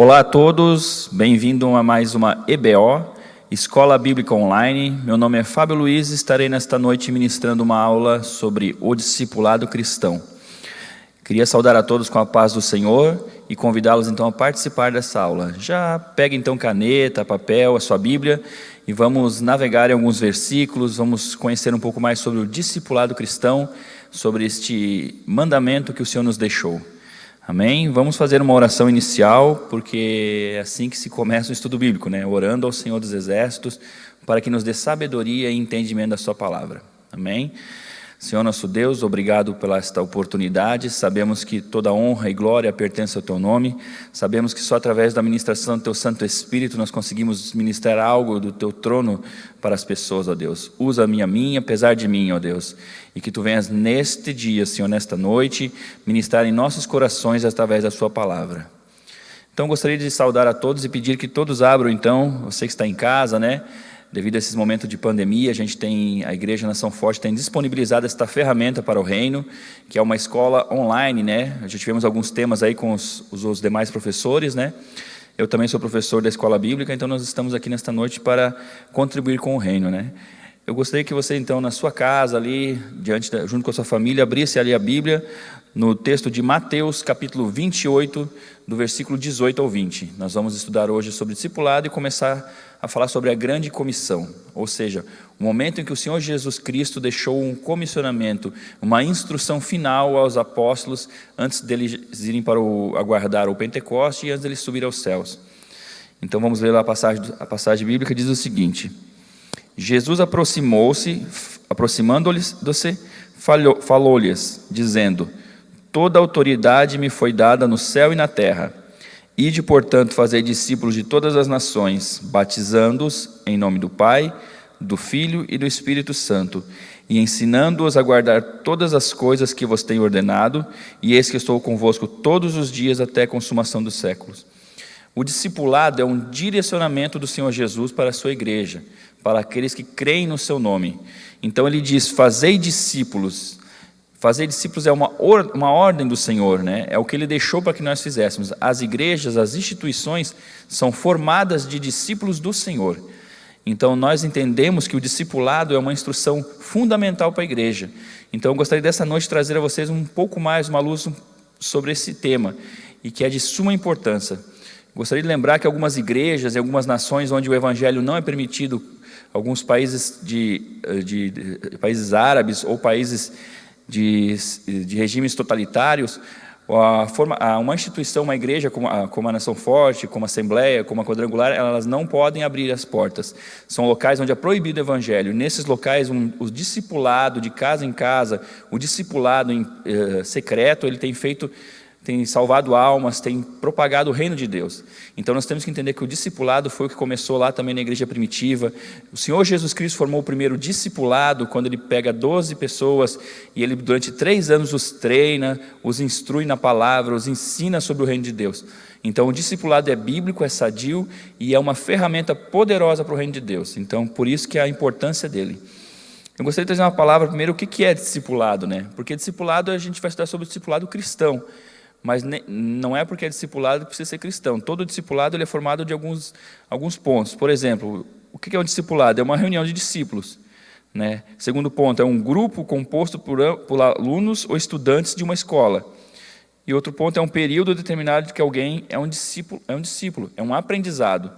Olá a todos, bem-vindo a mais uma EBO, Escola Bíblica Online. Meu nome é Fábio Luiz e estarei nesta noite ministrando uma aula sobre o discipulado cristão. Queria saudar a todos com a paz do Senhor e convidá-los então a participar dessa aula. Já pegue então caneta, papel, a sua Bíblia e vamos navegar em alguns versículos, vamos conhecer um pouco mais sobre o discipulado cristão, sobre este mandamento que o Senhor nos deixou. Amém? Vamos fazer uma oração inicial, porque é assim que se começa o estudo bíblico, né? Orando ao Senhor dos Exércitos, para que nos dê sabedoria e entendimento da sua palavra. Amém? Senhor nosso Deus, obrigado pela esta oportunidade. Sabemos que toda honra e glória pertence ao Teu nome. Sabemos que só através da ministração do Teu Santo Espírito nós conseguimos ministrar algo do Teu trono para as pessoas, ó Deus. Usa a mim, apesar de mim, ó Deus. E que Tu venhas neste dia, Senhor, nesta noite, ministrar em nossos corações através da Sua palavra. Então, gostaria de saudar a todos e pedir que todos abram, então, você que está em casa, né? Devido a esses momentos de pandemia, a Igreja Nação Forte tem disponibilizado esta ferramenta para o reino, que é uma escola online, né? Já tivemos alguns temas aí com os demais professores, né? Eu também sou professor da escola bíblica, então nós estamos aqui nesta noite para contribuir com o reino, né? Eu gostaria que você, então, na sua casa ali, junto com a sua família, abrisse ali a Bíblia, no texto de Mateus, capítulo 28, do versículo 18 ao 20. Nós vamos estudar hoje sobre discipulado e começar a falar sobre a grande comissão, ou seja, o momento em que o Senhor Jesus Cristo deixou um comissionamento, uma instrução final aos apóstolos, antes deles irem para aguardar o Pentecoste e antes deles subir aos céus. Então vamos ler lá a passagem bíblica, diz o seguinte: Jesus aproximou-se, aproximando-se, falou-lhes, dizendo: toda autoridade me foi dada no céu e na terra. Ide, portanto, fazer discípulos de todas as nações, batizando-os em nome do Pai, do Filho e do Espírito Santo, e ensinando-os a guardar todas as coisas que vos tenho ordenado, e eis que estou convosco todos os dias até a consumação dos séculos. O discipulado é um direcionamento do Senhor Jesus para a sua igreja, para aqueles que creem no seu nome. Então ele diz: fazei discípulos. Fazer discípulos é uma ordem do Senhor, né? É o que Ele deixou para que nós fizéssemos. As igrejas, as instituições são formadas de discípulos do Senhor. Então nós entendemos que o discipulado é uma instrução fundamental para a igreja. Então eu gostaria dessa noite de trazer a vocês um pouco mais, uma luz sobre esse tema, e que é de suma importância. Gostaria de lembrar que algumas igrejas, em algumas nações onde o evangelho não é permitido, alguns países países árabes ou países de regimes totalitários, uma instituição, uma igreja como a Nação Forte, como a Assembleia, como a Quadrangular, elas não podem abrir as portas. São locais onde é proibido o evangelho. Nesses locais, o discipulado de casa em casa, o discipulado secreto, ele tem salvado almas, tem propagado o reino de Deus. Então nós temos que entender que o discipulado foi o que começou lá também na igreja primitiva. O Senhor Jesus Cristo formou o primeiro discipulado, quando Ele pega 12 pessoas e Ele durante 3 anos os treina, os instrui na palavra, os ensina sobre o reino de Deus. Então o discipulado é bíblico, é sadio e é uma ferramenta poderosa para o reino de Deus. Então por isso que é a importância dele. Eu gostaria de trazer uma palavra primeiro, o que é discipulado, né? Porque discipulado, a gente vai estudar sobre o discipulado cristão. Mas não é porque é discipulado que precisa ser cristão. Todo discipulado ele é formado de alguns pontos. Por exemplo, o que é um discipulado? É uma reunião de discípulos, né? Segundo ponto, é um grupo composto por alunos ou estudantes de uma escola. E outro ponto é um período determinado de que alguém é um discípulo, é um aprendizado.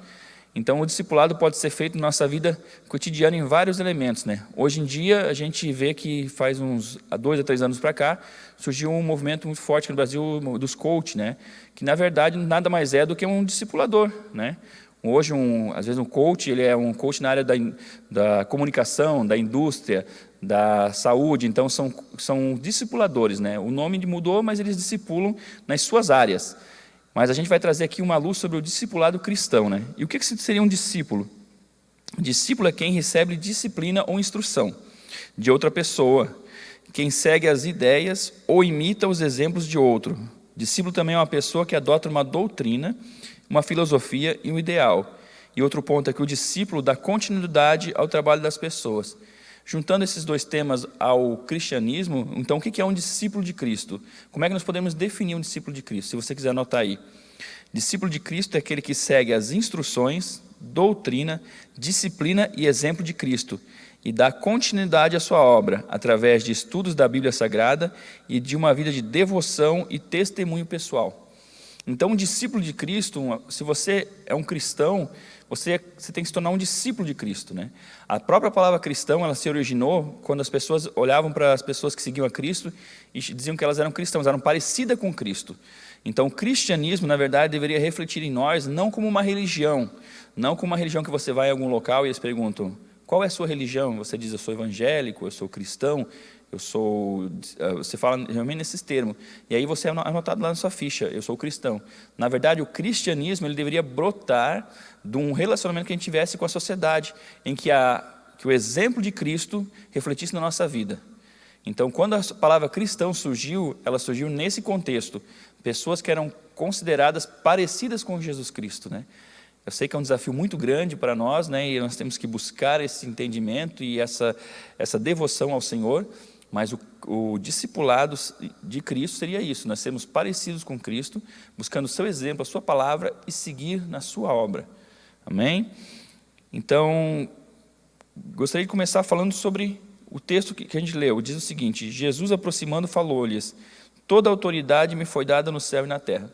Então o discipulado pode ser feito na nossa vida cotidiana em vários elementos, né? Hoje em dia a gente vê que há 2 a 3 anos para cá, surgiu um movimento muito forte no Brasil dos coach, né? Que na verdade nada mais é do que um discipulador, né? Hoje às vezes um coach, ele é um coach na área da comunicação, da indústria, da saúde, então são discipuladores, né? O nome mudou, mas eles discipulam nas suas áreas. Mas a gente vai trazer aqui uma luz sobre o discipulado cristão, né? E o que seria um discípulo? Discípulo é quem recebe disciplina ou instrução de outra pessoa, quem segue as ideias ou imita os exemplos de outro. Discípulo também é uma pessoa que adota uma doutrina, uma filosofia e um ideal. E outro ponto é que o discípulo dá continuidade ao trabalho das pessoas. Juntando esses dois temas ao cristianismo, então o que é um discípulo de Cristo? Como é que nós podemos definir um discípulo de Cristo? Se você quiser anotar aí. Discípulo de Cristo é aquele que segue as instruções, doutrina, disciplina e exemplo de Cristo e dá continuidade à sua obra através de estudos da Bíblia Sagrada e de uma vida de devoção e testemunho pessoal. Então, um discípulo de Cristo, se você é um cristão, você tem que se tornar um discípulo de Cristo, né? A própria palavra cristão, ela se originou quando as pessoas olhavam para as pessoas que seguiam a Cristo e diziam que elas eram cristãos, eram parecidas com Cristo. Então, o cristianismo, na verdade, deveria refletir em nós não como uma religião, não como uma religião que você vai em algum local e eles perguntam, qual é a sua religião? Você diz, eu sou evangélico, eu sou cristão, você fala realmente nesses termos, e aí você é anotado lá na sua ficha, eu sou cristão. Na verdade, o cristianismo ele deveria brotar de um relacionamento que a gente tivesse com a sociedade, em que o exemplo de Cristo refletisse na nossa vida. Então, quando a palavra cristão surgiu, ela surgiu nesse contexto, pessoas que eram consideradas parecidas com Jesus Cristo, né? Eu sei que é um desafio muito grande para nós, né? E nós temos que buscar esse entendimento e essa devoção ao Senhor, mas o discipulado de Cristo seria isso, nós sermos parecidos com Cristo, buscando o seu exemplo, a sua palavra e seguir na sua obra. Amém? Então, gostaria de começar falando sobre o texto que a gente leu. Diz o seguinte, Jesus aproximando falou-lhes, toda autoridade me foi dada no céu e na terra.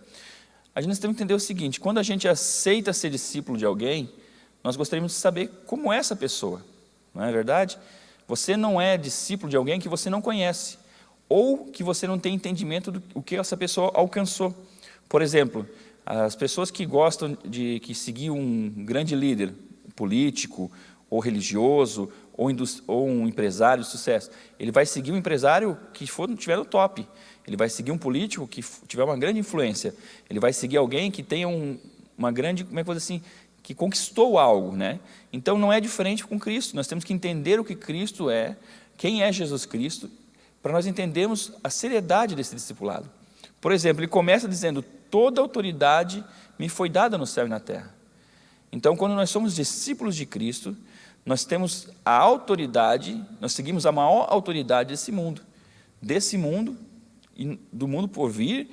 A gente tem que entender o seguinte, quando a gente aceita ser discípulo de alguém, nós gostaríamos de saber como é essa pessoa, não é verdade? Você não é discípulo de alguém que você não conhece, ou que você não tem entendimento do que essa pessoa alcançou. Por exemplo, as pessoas que gostam que seguir um grande líder político, ou religioso, ou um empresário de sucesso, ele vai seguir um empresário que estiver no top, ele vai seguir um político que tiver uma grande influência, ele vai seguir alguém que tenha uma grande, como é que eu vou dizer assim, que conquistou algo, né? Então não é diferente com Cristo, nós temos que entender o que Cristo é, quem é Jesus Cristo, para nós entendermos a seriedade desse discipulado. Por exemplo, ele começa dizendo, toda autoridade me foi dada no céu e na terra. Então, quando nós somos discípulos de Cristo, nós temos a autoridade, nós seguimos a maior autoridade desse mundo e do mundo por vir,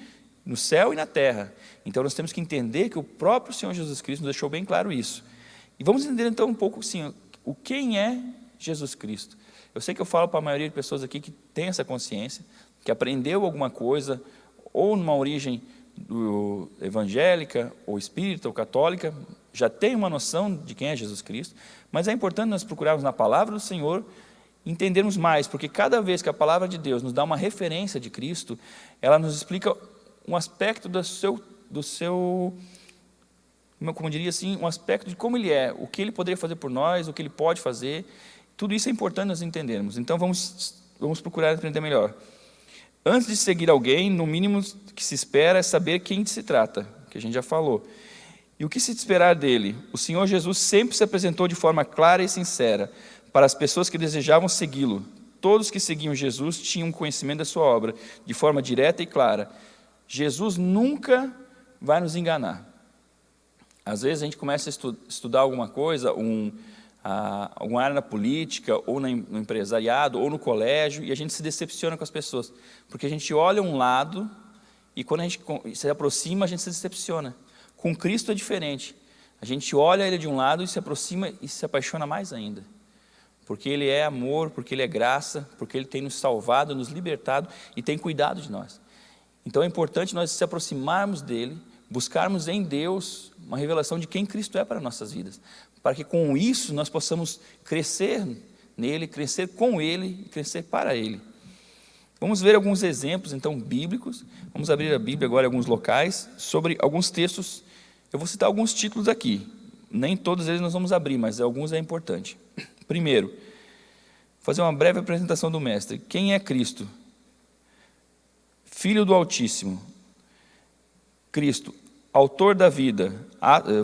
no céu e na terra. Então, nós temos que entender que o próprio Senhor Jesus Cristo nos deixou bem claro isso. E vamos entender, então, um pouco, assim, quem é Jesus Cristo. Eu sei que eu falo para a maioria de pessoas aqui que tem essa consciência, que aprendeu alguma coisa, ou numa origem evangélica, ou espírita, ou católica, já tem uma noção de quem é Jesus Cristo, mas é importante nós procurarmos na palavra do Senhor, entendermos mais, porque cada vez que a palavra de Deus nos dá uma referência de Cristo, ela nos explica um aspecto do seu, como diria assim, um aspecto de como Ele é, o que Ele poderia fazer por nós, o que Ele pode fazer, tudo isso é importante nós entendermos. Então vamos procurar aprender melhor. Antes de seguir alguém, no mínimo que se espera é saber quem se trata, que a gente já falou. E o que se esperar dele? O Senhor Jesus sempre se apresentou de forma clara e sincera para as pessoas que desejavam segui-lo. Todos que seguiam Jesus tinham conhecimento da sua obra, de forma direta e clara. Jesus nunca vai nos enganar. Às vezes a gente começa a estudar alguma coisa, alguma área na política, ou no empresariado, ou no colégio, e a gente se decepciona com as pessoas, porque a gente olha um lado, e quando a gente se aproxima, a gente se decepciona. Com Cristo é diferente. A gente olha Ele de um lado e se aproxima e se apaixona mais ainda. Porque Ele é amor, porque Ele é graça, porque Ele tem nos salvado, nos libertado e tem cuidado de nós. Então é importante nós se aproximarmos dEle, buscarmos em Deus uma revelação de quem Cristo é para nossas vidas, para que com isso nós possamos crescer nele, crescer com Ele e crescer para Ele. Vamos ver alguns exemplos, então, bíblicos. Vamos abrir a Bíblia agora em alguns locais, sobre alguns textos. Eu vou citar alguns títulos aqui. Nem todos eles nós vamos abrir, mas alguns é importante. Primeiro, fazer uma breve apresentação do mestre. Quem é Cristo? Filho do Altíssimo. Cristo, autor da vida.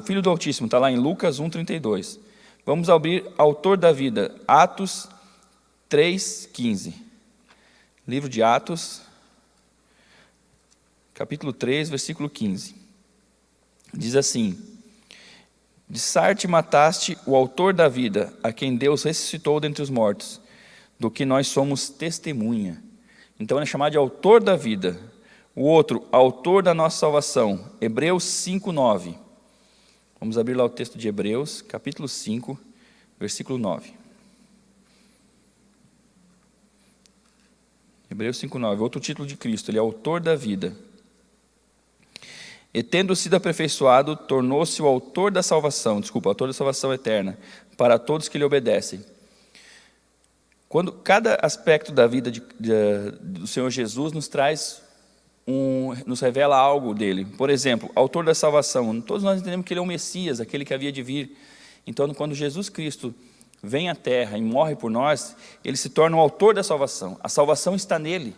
Filho do Altíssimo, está lá em Lucas 1,32. Vamos abrir autor da vida, Atos 3,15. Livro de Atos, capítulo 3, versículo 15. Diz assim: Dissarte mataste o autor da vida, a quem Deus ressuscitou dentre os mortos, do que nós somos testemunha. Então ele é chamado de autor da vida. O outro, autor da nossa salvação. Hebreus 5:9. Vamos abrir lá o texto de Hebreus, capítulo 5, versículo 9. Hebreus 5:9, outro título de Cristo, ele é autor da vida. E tendo sido aperfeiçoado, tornou-se o autor da salvação, autor da salvação eterna, para todos que lhe obedecem. Quando cada aspecto da vida do Senhor Jesus nos revela algo dele. Por exemplo, autor da salvação. Todos nós entendemos que ele é o Messias, aquele que havia de vir. Então, quando Jesus Cristo vem à terra e morre por nós, ele se torna o autor da salvação. A salvação está nele.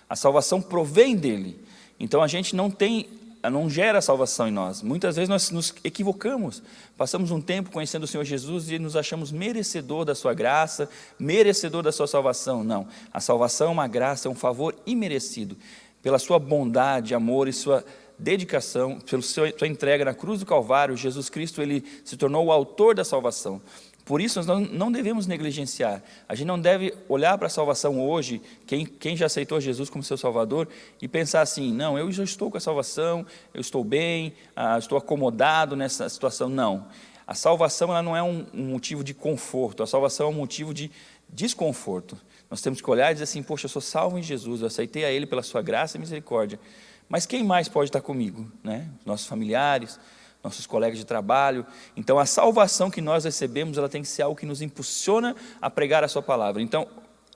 A salvação provém dele. Então a gente não gera a salvação em nós. Muitas vezes nós nos equivocamos. Passamos um tempo conhecendo o Senhor Jesus e nos achamos merecedor da sua graça, merecedor da sua salvação. Não. A salvação é uma graça, é um favor imerecido. Pela sua bondade, amor e sua dedicação, pela sua entrega na cruz do Calvário, Jesus Cristo ele se tornou o autor da salvação. Por isso, nós não devemos negligenciar. A gente não deve olhar para a salvação hoje, quem já aceitou Jesus como seu Salvador, e pensar assim, não, eu já estou com a salvação, eu estou bem, estou acomodado nessa situação. Não. A salvação ela não é um motivo de conforto, a salvação é um motivo de desconforto. Nós temos que olhar e dizer assim, poxa, eu sou salvo em Jesus, eu aceitei a Ele pela sua graça e misericórdia. Mas quem mais pode estar comigo? Né? Nossos familiares, nossos colegas de trabalho. Então a salvação que nós recebemos, ela tem que ser algo que nos impulsiona a pregar a sua palavra. Então,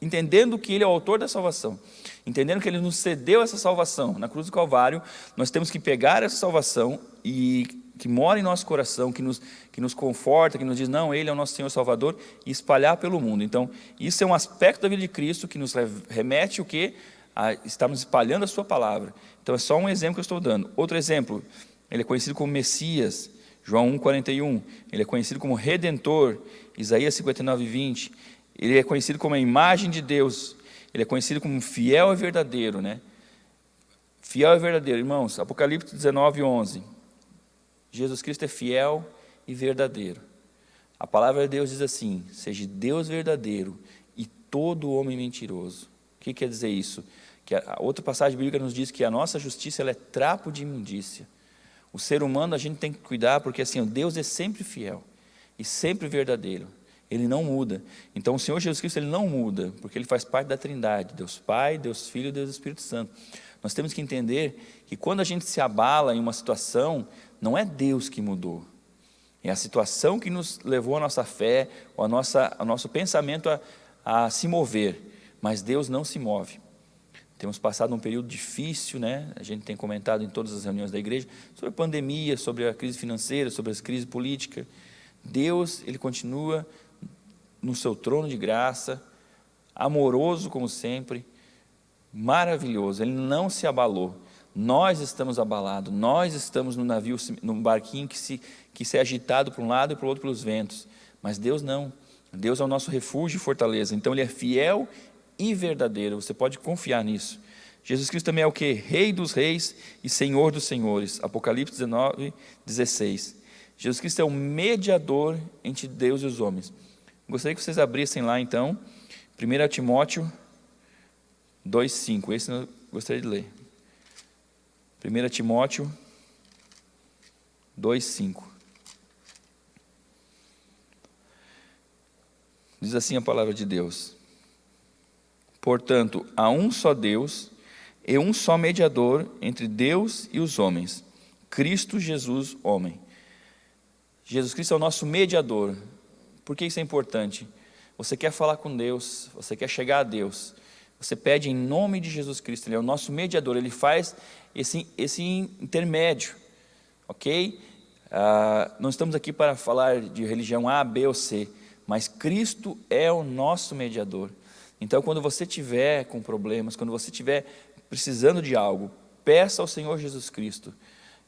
entendendo que ele é o autor da salvação, entendendo que ele nos cedeu essa salvação na cruz do Calvário, nós temos que pegar essa salvação e que mora em nosso coração, que nos conforta, que nos diz, não, ele é o nosso Senhor Salvador, e espalhar pelo mundo. Então, isso é um aspecto da vida de Cristo que nos remete o quê? A estarmos espalhando a sua palavra. Então, é só um exemplo que eu estou dando. Outro exemplo, ele é conhecido como Messias, João 1,41. Ele é conhecido como Redentor, Isaías 59:20. Ele é conhecido como a imagem de Deus. Ele é conhecido como fiel e verdadeiro, né? Fiel e verdadeiro, irmãos. Apocalipse 19:11. Jesus Cristo é fiel e verdadeiro. A palavra de Deus diz assim, seja Deus verdadeiro e todo homem mentiroso. O que quer dizer isso? Que a outra passagem bíblica nos diz que a nossa justiça ela é trapo de imundícia. O ser humano a gente tem que cuidar porque assim, Deus é sempre fiel e sempre verdadeiro. Ele não muda. Então o Senhor Jesus Cristo ele não muda, porque ele faz parte da Trindade, Deus Pai, Deus Filho e Deus Espírito Santo. Nós temos que entender que quando a gente se abala em uma situação, não é Deus que mudou. É a situação que nos levou a nossa fé, ou ao nosso pensamento a se mover. Mas Deus não se move. Temos passado um período difícil, né? A gente tem comentado em todas as reuniões da igreja sobre a pandemia, sobre a crise financeira, sobre a crise política. Deus, ele continua no seu trono de graça, amoroso como sempre, maravilhoso. Ele não se abalou. Nós estamos abalados, nós estamos no navio, num barquinho que se é agitado para um lado e para o outro pelos ventos. Mas Deus não. Deus é o nosso refúgio e fortaleza. Então ele é fiel e verdadeiro, você pode confiar nisso. Jesus Cristo também é o quê? Rei dos reis e Senhor dos senhores. Apocalipse 19:16. Jesus Cristo é o mediador entre Deus e os homens. Gostaria que vocês abrissem lá então, 1 Timóteo 2:5. Esse eu gostaria de ler. 1 Timóteo 2:5. Diz assim a palavra de Deus. Portanto, há um só Deus e um só mediador entre Deus e os homens, Cristo Jesus, homem. Jesus Cristo é o nosso mediador. Por que isso é importante? Você quer falar com Deus, você quer chegar a Deus, você pede em nome de Jesus Cristo, Ele é o nosso mediador, Ele faz esse intermédio, ok? Não estamos aqui para falar de religião A, B ou C, mas Cristo é o nosso mediador. Então, quando você estiver com problemas, quando você estiver precisando de algo, peça ao Senhor Jesus Cristo.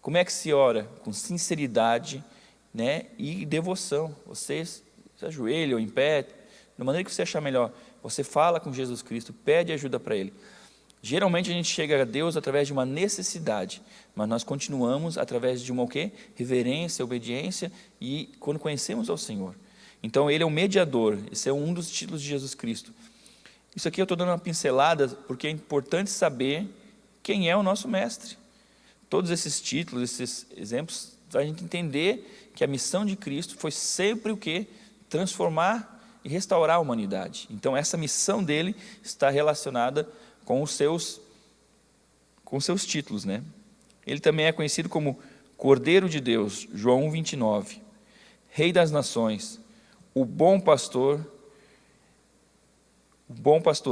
Como é que se ora? Com sinceridade, né, e devoção. Você se ajoelha ou em pé, da maneira que você achar melhor. Você fala com Jesus Cristo, pede ajuda para Ele. Geralmente a gente chega a Deus através de uma necessidade, mas nós continuamos através de uma o quê? Reverência, obediência e quando conhecemos ao Senhor. Então Ele é o mediador, esse é um dos títulos de Jesus Cristo. Isso aqui eu estou dando uma pincelada porque é importante saber quem é o nosso mestre. Todos esses títulos, esses exemplos, para a gente entender que a missão de Cristo foi sempre o quê? Transformar e restaurar a humanidade. Então, essa missão dele está relacionada com os seus títulos, né? Ele também é conhecido como Cordeiro de Deus, João 1:29, Rei das Nações, o bom pastor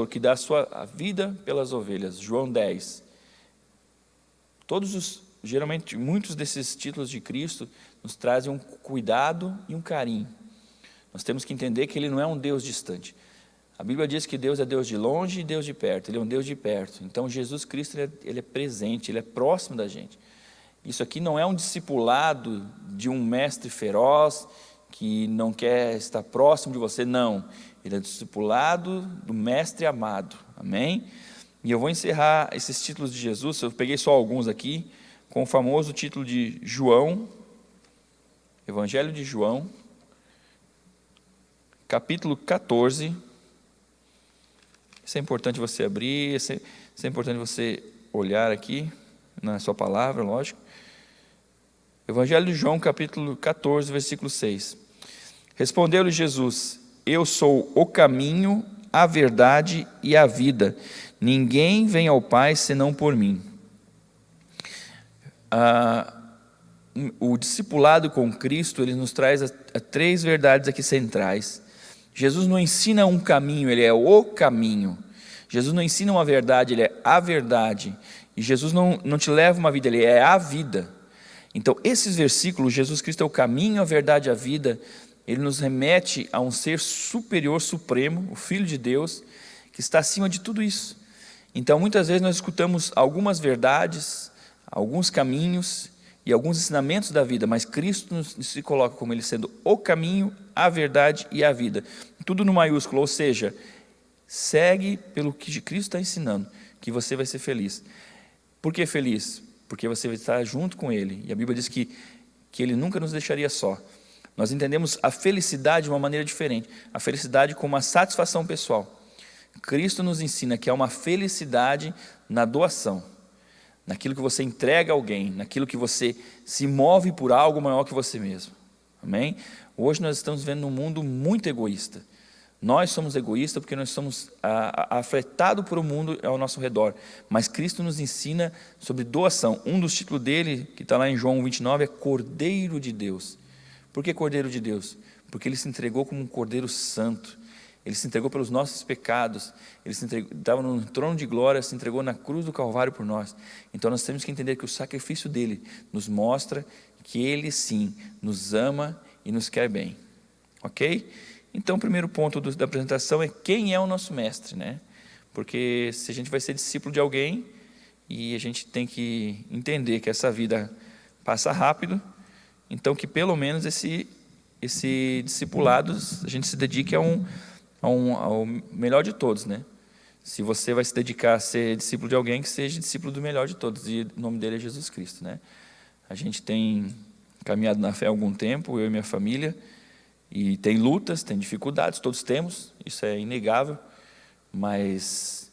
que dá a sua vida pelas ovelhas, João 10. Geralmente, muitos desses títulos de Cristo nos trazem um cuidado e um carinho. Nós temos que entender que Ele não é um Deus distante. A Bíblia diz que Deus é Deus de longe e Deus de perto. Ele é um Deus de perto. Então, Jesus Cristo ele é presente, Ele é próximo da gente. Isso aqui não é um discipulado de um mestre feroz que não quer estar próximo de você, não. Ele é discipulado do mestre amado. Amém? E eu vou encerrar esses títulos de Jesus, eu peguei só alguns aqui, com o famoso título de João, Evangelho de João, capítulo 14. Isso é importante você abrir, isso é importante você olhar aqui, na sua palavra, lógico. Evangelho de João, capítulo 14, versículo 6. Respondeu-lhe Jesus: eu sou o caminho, a verdade e a vida. Ninguém vem ao Pai senão por mim. O discipulado com Cristo, ele nos traz a três verdades aqui centrais. Jesus não ensina um caminho, ele é o caminho. Jesus não ensina uma verdade, ele é a verdade. E Jesus não te leva uma vida, ele é a vida. Então, esses versículos, Jesus Cristo é o caminho, a verdade e a vida, ele nos remete a um ser superior, supremo, o Filho de Deus, que está acima de tudo isso. Então, muitas vezes nós escutamos algumas verdades, alguns caminhos e alguns ensinamentos da vida, mas Cristo se coloca como Ele sendo o caminho, a verdade e a vida. Tudo no maiúsculo, ou seja, segue pelo que Cristo está ensinando, que você vai ser feliz. Por que feliz? Porque você vai estar junto com Ele. E a Bíblia diz que Ele nunca nos deixaria só. Nós entendemos a felicidade de uma maneira diferente. A felicidade como uma satisfação pessoal. Cristo nos ensina que há uma felicidade na doação, naquilo que você entrega a alguém, naquilo que você se move por algo maior que você mesmo. Amém? Hoje nós estamos vivendo um mundo muito egoísta. Nós somos egoístas porque nós somos afetados por o mundo ao nosso redor. Mas Cristo nos ensina sobre doação. Um dos títulos dele, que está lá em João 29, é Cordeiro de Deus. Por que Cordeiro de Deus? Porque ele se entregou como um Cordeiro Santo. Ele se entregou pelos nossos pecados. Ele estava no trono de glória, se entregou na cruz do Calvário por nós. Então nós temos que entender que o sacrifício dele nos mostra que ele sim nos ama e nos quer bem. Ok? Então o primeiro ponto da apresentação é quem é o nosso mestre, né? Porque se a gente vai ser discípulo de alguém, e a gente tem que entender que essa vida passa rápido, então que pelo menos esse discipulado a gente se dedique ao melhor de todos, né? Se você vai se dedicar a ser discípulo de alguém, que seja discípulo do melhor de todos, e o nome dele é Jesus Cristo, né? A gente tem caminhado na fé há algum tempo, eu e minha família, e tem lutas, tem dificuldades, todos temos, isso é inegável, mas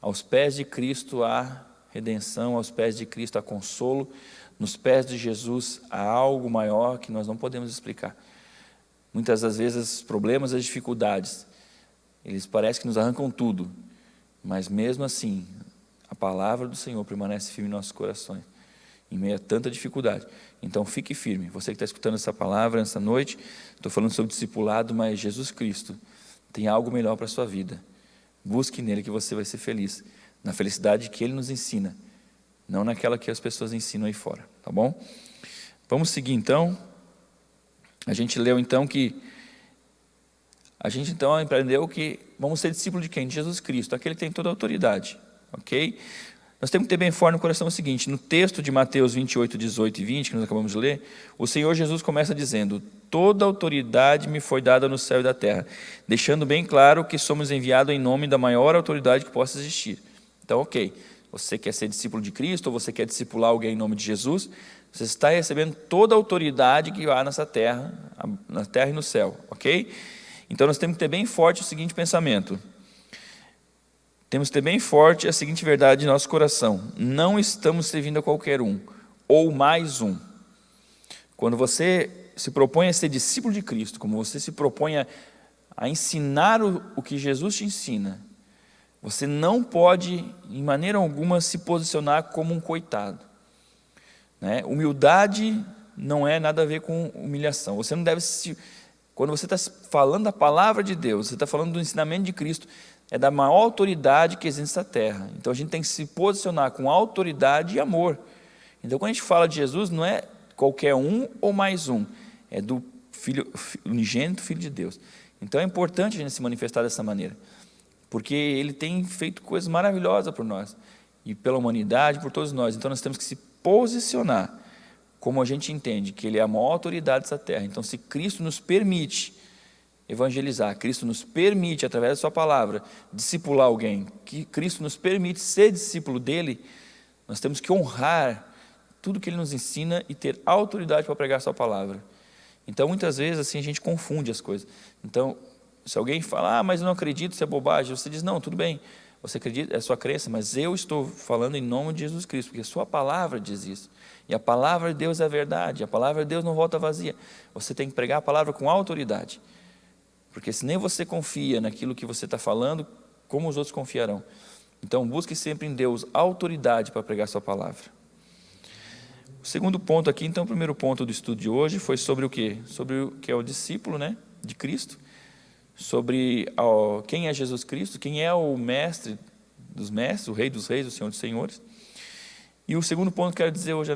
aos pés de Cristo há redenção, aos pés de Cristo há consolo, nos pés de Jesus há algo maior que nós não podemos explicar. Muitas das vezes os problemas, as dificuldades, eles parecem que nos arrancam tudo, mas mesmo assim, a palavra do Senhor permanece firme em nossos corações, em meio a tanta dificuldade. Então fique firme, você que está escutando essa palavra nessa noite, estou falando sobre discipulado, mas Jesus Cristo tem algo melhor para a sua vida. Busque nele que você vai ser feliz, na felicidade que ele nos ensina, não naquela que as pessoas ensinam aí fora, tá bom? Vamos seguir então. A gente leu então que a gente então aprendeu que vamos ser discípulos de quem? De Jesus Cristo, aquele que tem toda a autoridade, ok? Nós temos que ter bem forte no coração o seguinte: no texto de Mateus 28, 18 e 20, que nós acabamos de ler, o Senhor Jesus começa dizendo: toda autoridade me foi dada no céu e da terra, deixando bem claro que somos enviados em nome da maior autoridade que possa existir. Então, ok, você quer ser discípulo de Cristo, ou você quer discipular alguém em nome de Jesus, você está recebendo toda a autoridade que há nessa terra, na terra e no céu, ok? Então nós temos que ter bem forte o seguinte pensamento: Temos que ter bem forte a seguinte verdade em nosso coração: não estamos servindo a qualquer um, ou mais um. Quando você se propõe a ser discípulo de Cristo, como você se propõe a ensinar o que Jesus te ensina, você não pode, em maneira alguma, se posicionar como um coitado, né? Humildade não é nada a ver com humilhação. Você não deve quando você está falando da palavra de Deus, você está falando do ensinamento de Cristo, é da maior autoridade que existe nessa terra. Então a gente tem que se posicionar com autoridade e amor. Então quando a gente fala de Jesus, não é qualquer um ou mais um, é do Filho unigênito, Filho de Deus. Então é importante a gente se manifestar dessa maneira, porque Ele tem feito coisas maravilhosas por nós, e pela humanidade, por todos nós. Então nós temos que se posicionar como a gente entende que Ele é a maior autoridade dessa terra. Então, se Cristo nos permite evangelizar, Cristo nos permite, através da sua palavra, discipular alguém, que Cristo nos permite ser discípulo dEle, nós temos que honrar tudo que Ele nos ensina e ter autoridade para pregar a sua palavra. Então, muitas vezes, assim, a gente confunde as coisas. Então, se alguém fala, mas eu não acredito, isso é bobagem, você diz, não, tudo bem, você acredita, é a sua crença, mas eu estou falando em nome de Jesus Cristo, porque a sua palavra diz isso. E a palavra de Deus é a verdade, a palavra de Deus não volta vazia. Você tem que pregar a palavra com autoridade, porque se nem você confia naquilo que você está falando, como os outros confiarão? Então busque sempre em Deus autoridade para pregar a sua palavra. O segundo ponto aqui, então o primeiro ponto do estudo de hoje foi sobre o quê? Sobre o que é o discípulo, né, de Cristo, sobre quem é Jesus Cristo, quem é o mestre dos mestres, o rei dos reis, o Senhor dos senhores. E o segundo ponto que eu quero dizer hoje,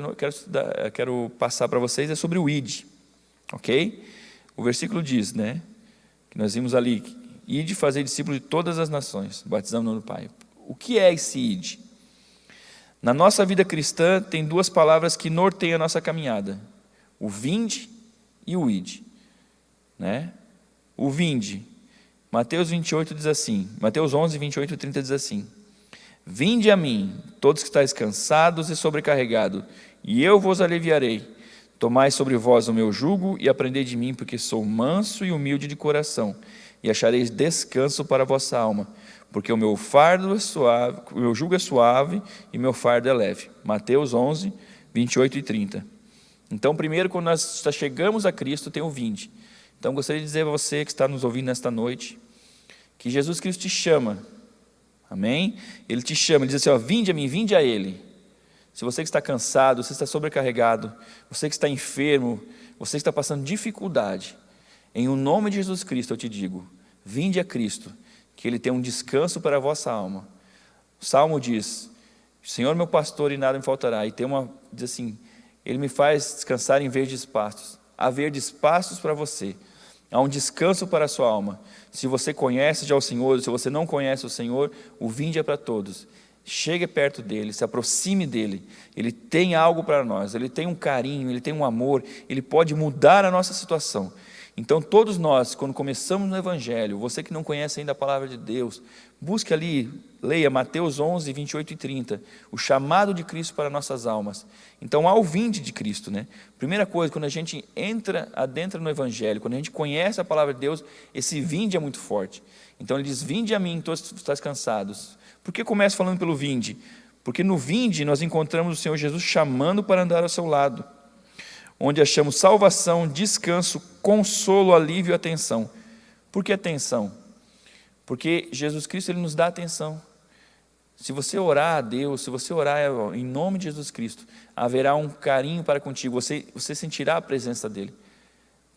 quero passar para vocês, é sobre o ID, ok? O versículo diz, né, que nós vimos ali, ID fazer discípulos de todas as nações, batizando no nome do Pai. O que é esse ID? Na nossa vida cristã tem duas palavras que norteiam a nossa caminhada, o vinde e o ID, né? O vinde, Mateus 28 diz assim, Mateus 11, 28 e 30 diz assim: vinde a mim, todos que estáis cansados e sobrecarregados, e eu vos aliviarei. Tomai sobre vós o meu jugo e aprendei de mim, porque sou manso e humilde de coração, e achareis descanso para a vossa alma, porque o meu fardo é suave, o meu jugo é suave e meu fardo é leve. Mateus 11, 28 e 30. Então, primeiro, quando nós chegamos a Cristo, tem o vinde. Então, gostaria de dizer a você que está nos ouvindo nesta noite, que Jesus Cristo te chama. Amém? Ele te chama, ele diz assim, vinde a mim, vinde a Ele. Se você que está cansado, você está sobrecarregado, você que está enfermo, você que está passando dificuldade, em o nome de Jesus Cristo eu te digo, vinde a Cristo, que Ele tem um descanso para a vossa alma. O Salmo diz, Senhor meu pastor e nada me faltará, e diz assim, Ele me faz descansar em verdes pastos. Há verdes pastos para você, há um descanso para a sua alma. Se você conhece já o Senhor, se você não conhece o Senhor, o vinde é para todos. Chegue perto dEle, se aproxime dEle. Ele tem algo para nós, Ele tem um carinho, Ele tem um amor, Ele pode mudar a nossa situação. Então todos nós, quando começamos no Evangelho, você que não conhece ainda a palavra de Deus, busque ali, leia Mateus 11, 28 e 30, o chamado de Cristo para nossas almas. Então há o vinde de Cristo, né? Primeira coisa, quando a gente adentra no Evangelho, quando a gente conhece a palavra de Deus, esse vinde é muito forte. Então ele diz, vinde a mim, todos que estáis cansados. Por que começa falando pelo vinde? Porque no vinde nós encontramos o Senhor Jesus chamando para andar ao seu lado, onde achamos salvação, descanso, consolo, alívio e atenção. Por que atenção? Porque Jesus Cristo Ele nos dá atenção. Se você orar a Deus, se você orar em nome de Jesus Cristo, haverá um carinho para contigo, você sentirá a presença dEle.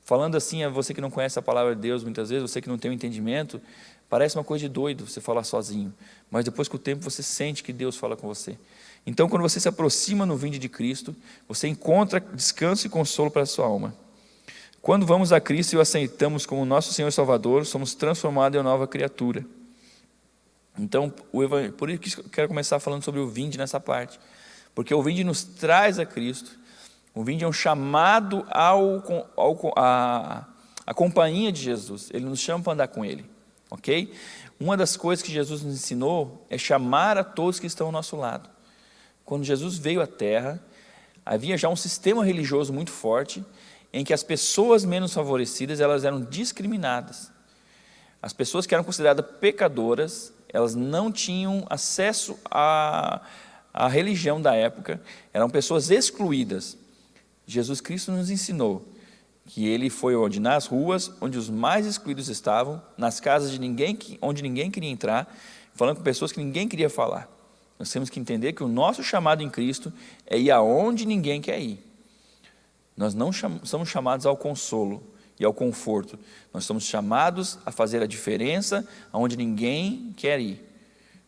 Falando assim, a você que não conhece a palavra de Deus, muitas vezes, você que não tem o entendimento, parece uma coisa de doido você falar sozinho, mas depois com o tempo você sente que Deus fala com você. Então, quando você se aproxima no vinde de Cristo, você encontra descanso e consolo para a sua alma. Quando vamos a Cristo e o aceitamos como nosso Senhor e Salvador, somos transformados em uma nova criatura. Então, por isso que eu quero começar falando sobre o vinde nessa parte, porque o vinde nos traz a Cristo. O vinde é um chamado à companhia de Jesus. Ele nos chama para andar com Ele, ok? Uma das coisas que Jesus nos ensinou é chamar a todos que estão ao nosso lado. Quando Jesus veio à Terra, havia já um sistema religioso muito forte, em que as pessoas menos favorecidas, elas eram discriminadas. As pessoas que eram consideradas pecadoras, elas não tinham acesso à religião da época, eram pessoas excluídas. Jesus Cristo nos ensinou que Ele foi onde? Nas ruas, onde os mais excluídos estavam, nas casas de ninguém, onde ninguém queria entrar, falando com pessoas que ninguém queria falar. Nós temos que entender que o nosso chamado em Cristo é ir aonde ninguém quer ir. Nós não somos chamados ao consolo e ao conforto. Nós somos chamados a fazer a diferença aonde ninguém quer ir.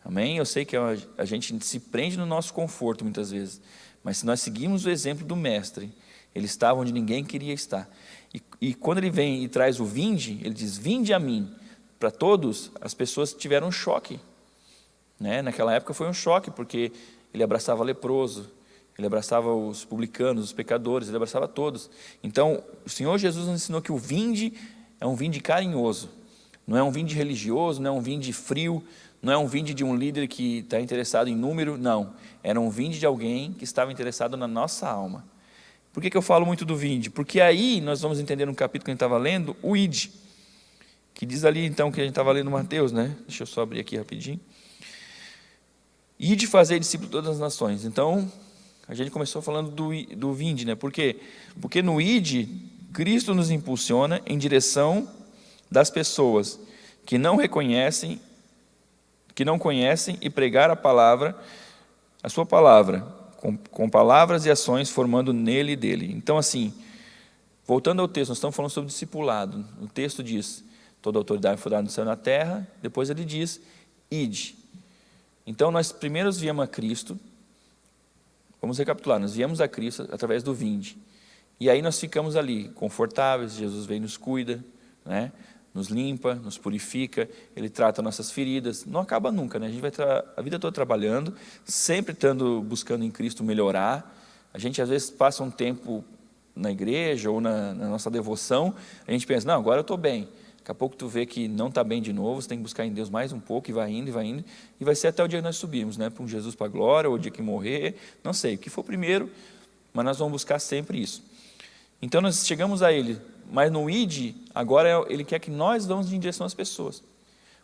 Amém? Eu sei que a gente se prende no nosso conforto muitas vezes, mas se nós seguirmos o exemplo do Mestre, Ele estava onde ninguém queria estar. E quando Ele vem e traz o vinde, Ele diz, vinde a mim. Para todos, as pessoas tiveram um choque. Naquela época foi um choque, porque Ele abraçava leproso, Ele abraçava os publicanos, os pecadores, Ele abraçava todos. Então, o Senhor Jesus nos ensinou que o vinde é um vinde carinhoso. Não é um vinde religioso, não é um vinde frio, não é um vinde de um líder que está interessado em número, não. Era um vinde de alguém que estava interessado na nossa alma. Por que eu falo muito do vinde? Porque aí nós vamos entender no capítulo que a gente estava lendo, o ide, que diz ali então que a gente estava lendo Mateus, Deixa eu só abrir aqui rapidinho. Ide fazer discípulo de todas as nações. Então, a gente começou falando do vinde, Por quê? Porque no ide, Cristo nos impulsiona em direção das pessoas que não reconhecem, que não conhecem, e pregar a palavra, a sua palavra, com palavras e ações, formando nele e dele. Então, assim, voltando ao texto, nós estamos falando sobre discipulado. O texto diz, toda autoridade foi dada no céu e na terra. Depois ele diz, ide. Então, nós primeiro viemos a Cristo. Vamos recapitular, nós viemos a Cristo através do vinde. E aí nós ficamos ali, confortáveis, Jesus vem e nos cuida, nos limpa, nos purifica, Ele trata nossas feridas. Não acaba nunca, A gente vai a vida toda trabalhando, sempre buscando em Cristo melhorar. A gente às vezes passa um tempo na igreja ou na nossa devoção, a gente pensa, não, agora eu estou bem. Daqui a pouco tu vê que não está bem de novo, você tem que buscar em Deus mais um pouco, e vai indo, e vai ser até o dia que nós subirmos, para um Jesus para a glória, ou o dia que morrer, não sei, o que for primeiro, mas nós vamos buscar sempre isso. Então nós chegamos a Ele, mas no ide, agora Ele quer que nós vamos em direção às pessoas.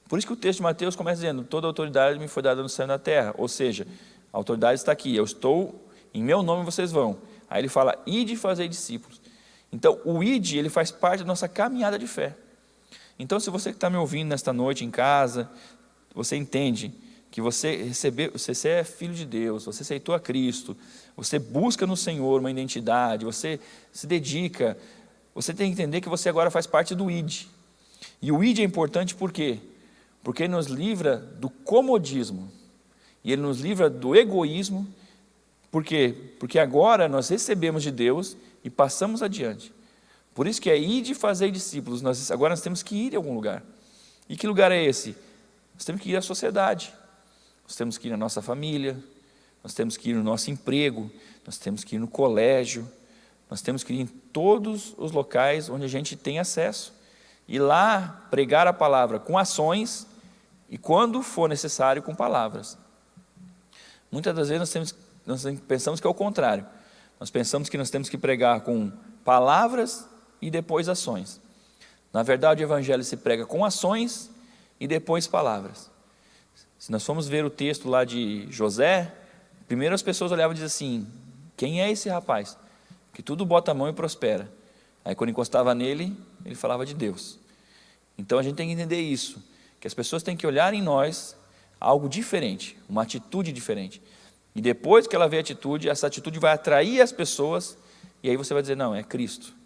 Por isso que o texto de Mateus começa dizendo, toda autoridade me foi dada no céu e na terra, ou seja, a autoridade está aqui, eu estou, em meu nome vocês vão. Aí Ele fala, ide fazer discípulos. Então o ide, ele faz parte da nossa caminhada de fé. Então, se você que está me ouvindo nesta noite em casa, você entende que você é filho de Deus, você aceitou a Cristo, você busca no Senhor uma identidade, você se dedica, você tem que entender que você agora faz parte do ide. E o ide é importante por quê? Porque ele nos livra do comodismo, e ele nos livra do egoísmo. Por quê? Porque agora nós recebemos de Deus e passamos adiante. Por isso que é ide fazer discípulos. Agora nós temos que ir em algum lugar. E que lugar é esse? Nós temos que ir à sociedade. Nós temos que ir na nossa família. Nós temos que ir no nosso emprego. Nós temos que ir no colégio. Nós temos que ir em todos os locais onde a gente tem acesso. E lá pregar a palavra com ações e, quando for necessário, com palavras. Muitas das vezes nós pensamos que é o contrário. Nós pensamos que nós temos que pregar com palavras e depois ações. Na verdade, o evangelho se prega com ações e depois palavras. Se nós formos ver o texto lá de José, primeiro as pessoas olhavam e diziam assim, quem é esse rapaz? Que tudo bota a mão e prospera. Aí quando encostava nele, ele falava de Deus. Então a gente tem que entender isso, que as pessoas têm que olhar em nós algo diferente, uma atitude diferente. E depois que ela vê a atitude, essa atitude vai atrair as pessoas, e aí você vai dizer, não, é Cristo.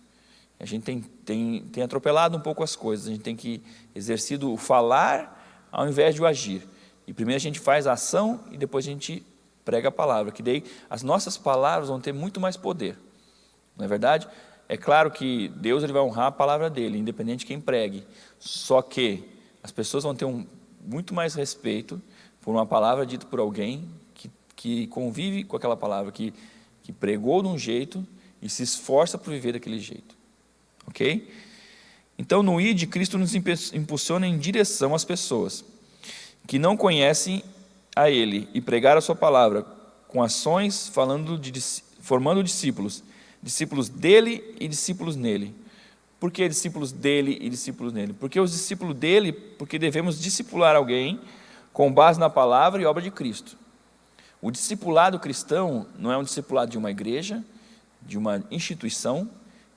A gente tem atropelado um pouco as coisas, a gente tem que exercer o falar ao invés de o agir. E primeiro a gente faz a ação e depois a gente prega a palavra, que daí as nossas palavras vão ter muito mais poder. Não é verdade? É claro que Deus ele vai honrar a palavra dele, independente de quem pregue. Só que as pessoas vão ter muito mais respeito por uma palavra dita por alguém que convive com aquela palavra, que pregou de um jeito e se esforça por viver daquele jeito. Ok? Então, no ide, Cristo nos impulsiona em direção às pessoas que não conhecem a Ele e pregar a sua palavra com ações, formando discípulos dele e discípulos nele. Por que discípulos dele e discípulos nele? Porque os discípulos dele, porque devemos discipular alguém com base na palavra e obra de Cristo. O discipulado cristão não é um discipulado de uma igreja, de uma instituição,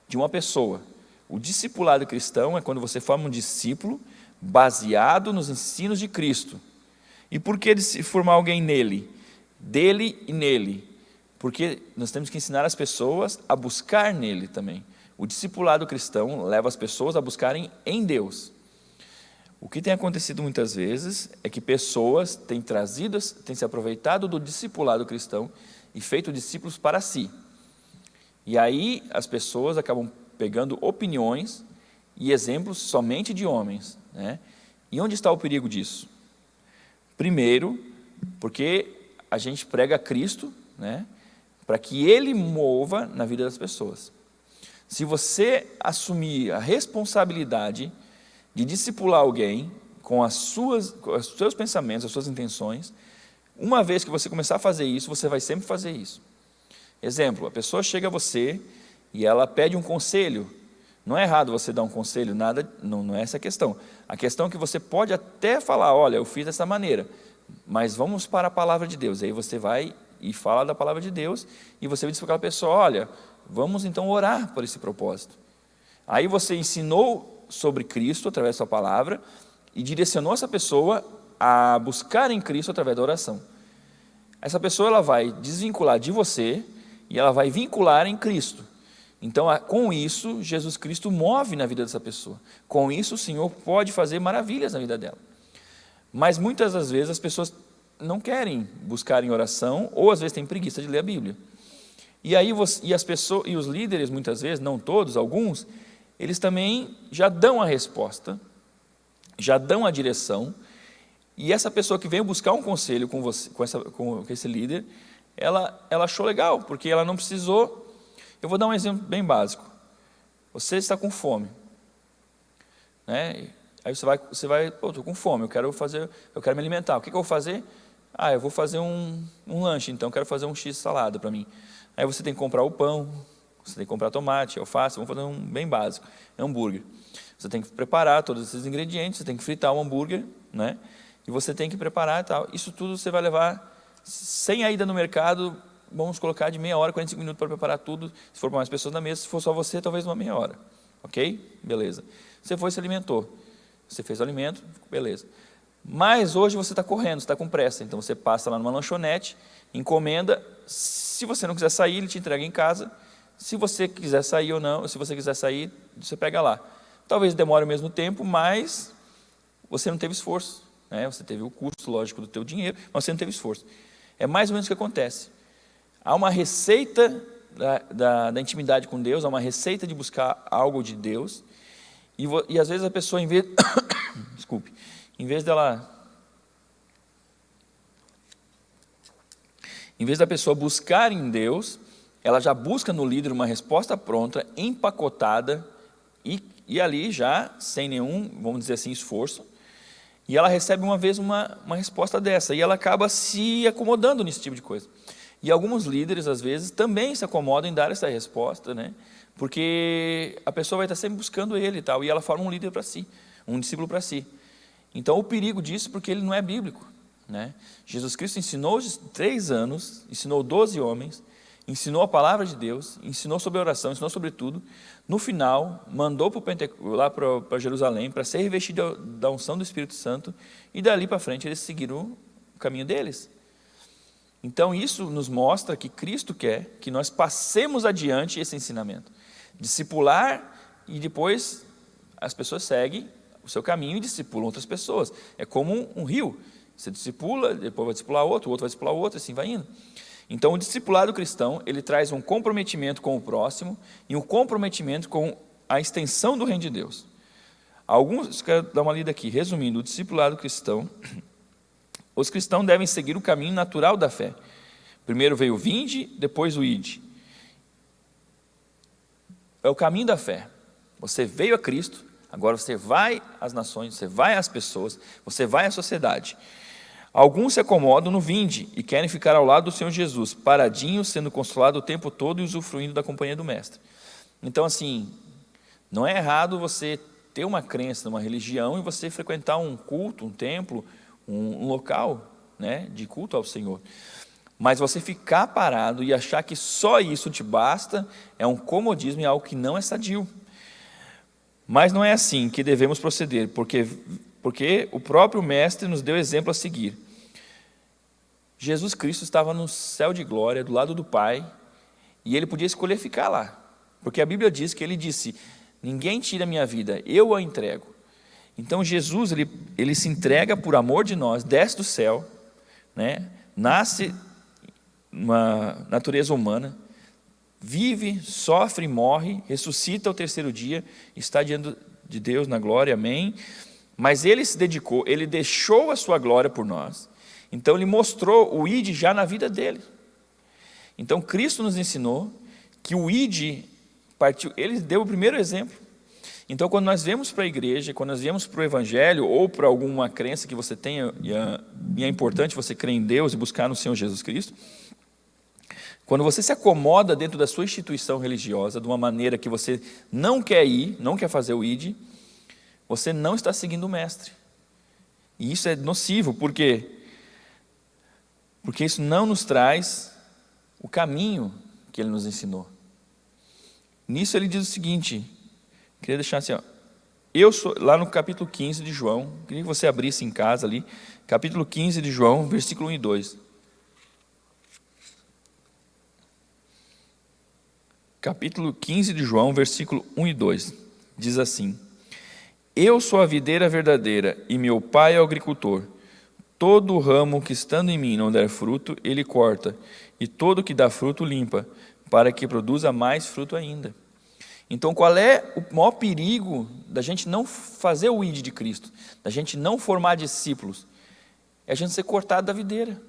de uma pessoa. O discipulado cristão é quando você forma um discípulo baseado nos ensinos de Cristo. E por que formar alguém nele? Dele e nele. Porque nós temos que ensinar as pessoas a buscar nele também. O discipulado cristão leva as pessoas a buscarem em Deus. O que tem acontecido muitas vezes é que pessoas têm se aproveitado do discipulado cristão e feito discípulos para si. E aí as pessoas acabam pegando opiniões e exemplos somente de homens, né? E onde está o perigo disso? Primeiro, porque a gente prega Cristo, né, para que Ele mova na vida das pessoas. Se você assumir a responsabilidade de discipular alguém com os seus pensamentos, as suas intenções, uma vez que você começar a fazer isso, você vai sempre fazer isso. Exemplo, a pessoa chega a você e ela pede um conselho. Não é errado você dar um conselho, nada, não é essa a questão. A questão é que você pode até falar, olha, eu fiz dessa maneira, mas vamos para a palavra de Deus. Aí você vai e fala da palavra de Deus e você vai dizer para aquela pessoa, olha, vamos então orar por esse propósito. Aí você ensinou sobre Cristo através da sua palavra e direcionou essa pessoa a buscar em Cristo através da oração. Essa pessoa ela vai desvincular de você e ela vai vincular em Cristo. Então, com isso, Jesus Cristo move na vida dessa pessoa. Com isso, o Senhor pode fazer maravilhas na vida dela. Mas muitas das vezes as pessoas não querem buscar em oração ou às vezes têm preguiça de ler a Bíblia. E aí as pessoas e os líderes muitas vezes, não todos, alguns, eles também já dão a resposta, já dão a direção, e essa pessoa que veio buscar um conselho com você, com esse líder, ela achou legal, porque ela não precisou. Eu vou dar um exemplo bem básico. Você está com fome, né? Aí você vai, pô, estou com fome, eu quero me alimentar. O que eu vou fazer? Eu vou fazer um lanche, então quero fazer um X salada para mim. Aí você tem que comprar o pão, você tem que comprar tomate, alface, vamos fazer um bem básico, hambúrguer. Você tem que preparar todos esses ingredientes, você tem que fritar o hambúrguer, né? E você tem que preparar e tal. Isso tudo você vai levar, sem a ida no mercado, vamos colocar de meia hora, 45 minutos para preparar tudo, se for para mais pessoas na mesa, se for só você, talvez uma meia hora. Ok? Beleza. Você foi e se alimentou. Você fez o alimento, beleza. Mas hoje você está correndo, você está com pressa, então você passa lá numa lanchonete, encomenda, se você não quiser sair, ele te entrega em casa, se você quiser sair ou não, se você quiser sair, você pega lá. Talvez demore o mesmo tempo, mas você não teve esforço, né? Você teve o custo, lógico, do teu dinheiro, mas você não teve esforço. É mais ou menos o que acontece. Há uma receita da intimidade com Deus, há uma receita de buscar algo de Deus, e às vezes a pessoa, em vez da pessoa buscar em Deus, ela já busca no líder uma resposta pronta, empacotada, e ali já, sem nenhum, vamos dizer assim, esforço, e ela recebe uma vez uma resposta dessa, e ela acaba se acomodando nesse tipo de coisa. E alguns líderes, às vezes, também se acomodam em dar essa resposta, né? Porque a pessoa vai estar sempre buscando ele e tal, e ela forma um líder para si, um discípulo para si. Então, o perigo disso, porque ele não é bíblico, né? Jesus Cristo ensinou 3 anos, ensinou 12 homens, ensinou a palavra de Deus, ensinou sobre oração, ensinou sobre tudo. No final, mandou lá para Jerusalém para ser revestido da unção do Espírito Santo, e dali para frente eles seguiram o caminho deles. Então isso nos mostra que Cristo quer que nós passemos adiante esse ensinamento, discipular, e depois as pessoas seguem o seu caminho e discipulam outras pessoas. É como um rio, você discipula, depois vai discipular outro vai discipular outro, assim vai indo. Então o discipulado cristão, ele traz um comprometimento com o próximo e um comprometimento com a extensão do reino de Deus. Quero dar uma lida aqui, resumindo, o discipulado cristão. Os cristãos devem seguir o caminho natural da fé. Primeiro veio o vinde, depois o ide. É o caminho da fé. Você veio a Cristo, agora você vai às nações, você vai às pessoas, você vai à sociedade. Alguns se acomodam no vinde e querem ficar ao lado do Senhor Jesus, paradinhos, sendo consolados o tempo todo e usufruindo da companhia do Mestre. Então, assim, não é errado você ter uma crença, uma religião, e você frequentar um culto, um templo, um local, né, de culto ao Senhor. Mas você ficar parado e achar que só isso te basta é um comodismo e algo que não é sadio. Mas não é assim que devemos proceder, porque o próprio Mestre nos deu exemplo a seguir. Jesus Cristo estava no céu de glória, do lado do Pai, e ele podia escolher ficar lá, porque a Bíblia diz que ele disse: ninguém tira a minha vida, eu a entrego. Então Jesus, ele se entrega por amor de nós, desce do céu, né? Nasce uma natureza humana, vive, sofre, morre, ressuscita ao terceiro dia, está diante de Deus na glória, amém. Mas ele se dedicou, ele deixou a sua glória por nós, então ele mostrou o id já na vida dele. Então Cristo nos ensinou que o id partiu, ele deu o primeiro exemplo. Então quando nós viemos para a igreja, quando nós viemos para o evangelho, ou para alguma crença que você tenha, e é importante você crer em Deus e buscar no Senhor Jesus Cristo, quando você se acomoda dentro da sua instituição religiosa, de uma maneira que você não quer ir, não quer fazer o id, você não está seguindo o Mestre. E isso é nocivo, por quê? Porque isso não nos traz o caminho que ele nos ensinou. Nisso ele diz o seguinte, queria deixar assim, ó, lá no capítulo 15 de João, queria que você abrisse em casa ali, capítulo 15 de João, versículo 1 e 2. Capítulo 15 de João, versículo 1 e 2, diz assim: eu sou a videira verdadeira, e meu pai é o agricultor. Todo ramo que estando em mim não der fruto, ele corta, e todo que dá fruto limpa, para que produza mais fruto ainda. Então, qual é o maior perigo da gente não fazer o id de Cristo, da gente não formar discípulos? É a gente ser cortado da videira.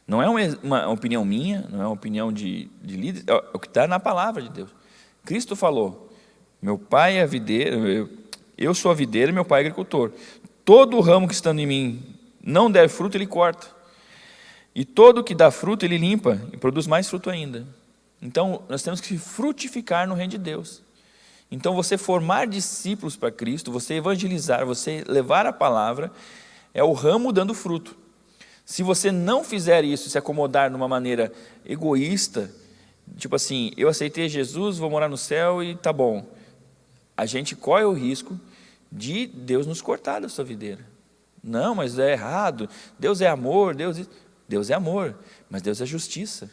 Não é uma opinião minha, não é uma opinião de líder, é o que está na palavra de Deus. Cristo falou: meu pai é a videira, eu sou a videira e meu pai é agricultor. Todo ramo que estando em mim não der fruto, ele corta. E todo que dá fruto, ele limpa e produz mais fruto ainda. Então, nós temos que frutificar no reino de Deus. Então, você formar discípulos para Cristo, você evangelizar, você levar a palavra, é o ramo dando fruto. Se você não fizer isso, se acomodar de uma maneira egoísta, tipo assim, eu aceitei Jesus, vou morar no céu e tá bom. A gente corre o risco de Deus nos cortar da sua videira. Não, mas é errado. Deus é amor, Deus é amor, mas Deus é justiça.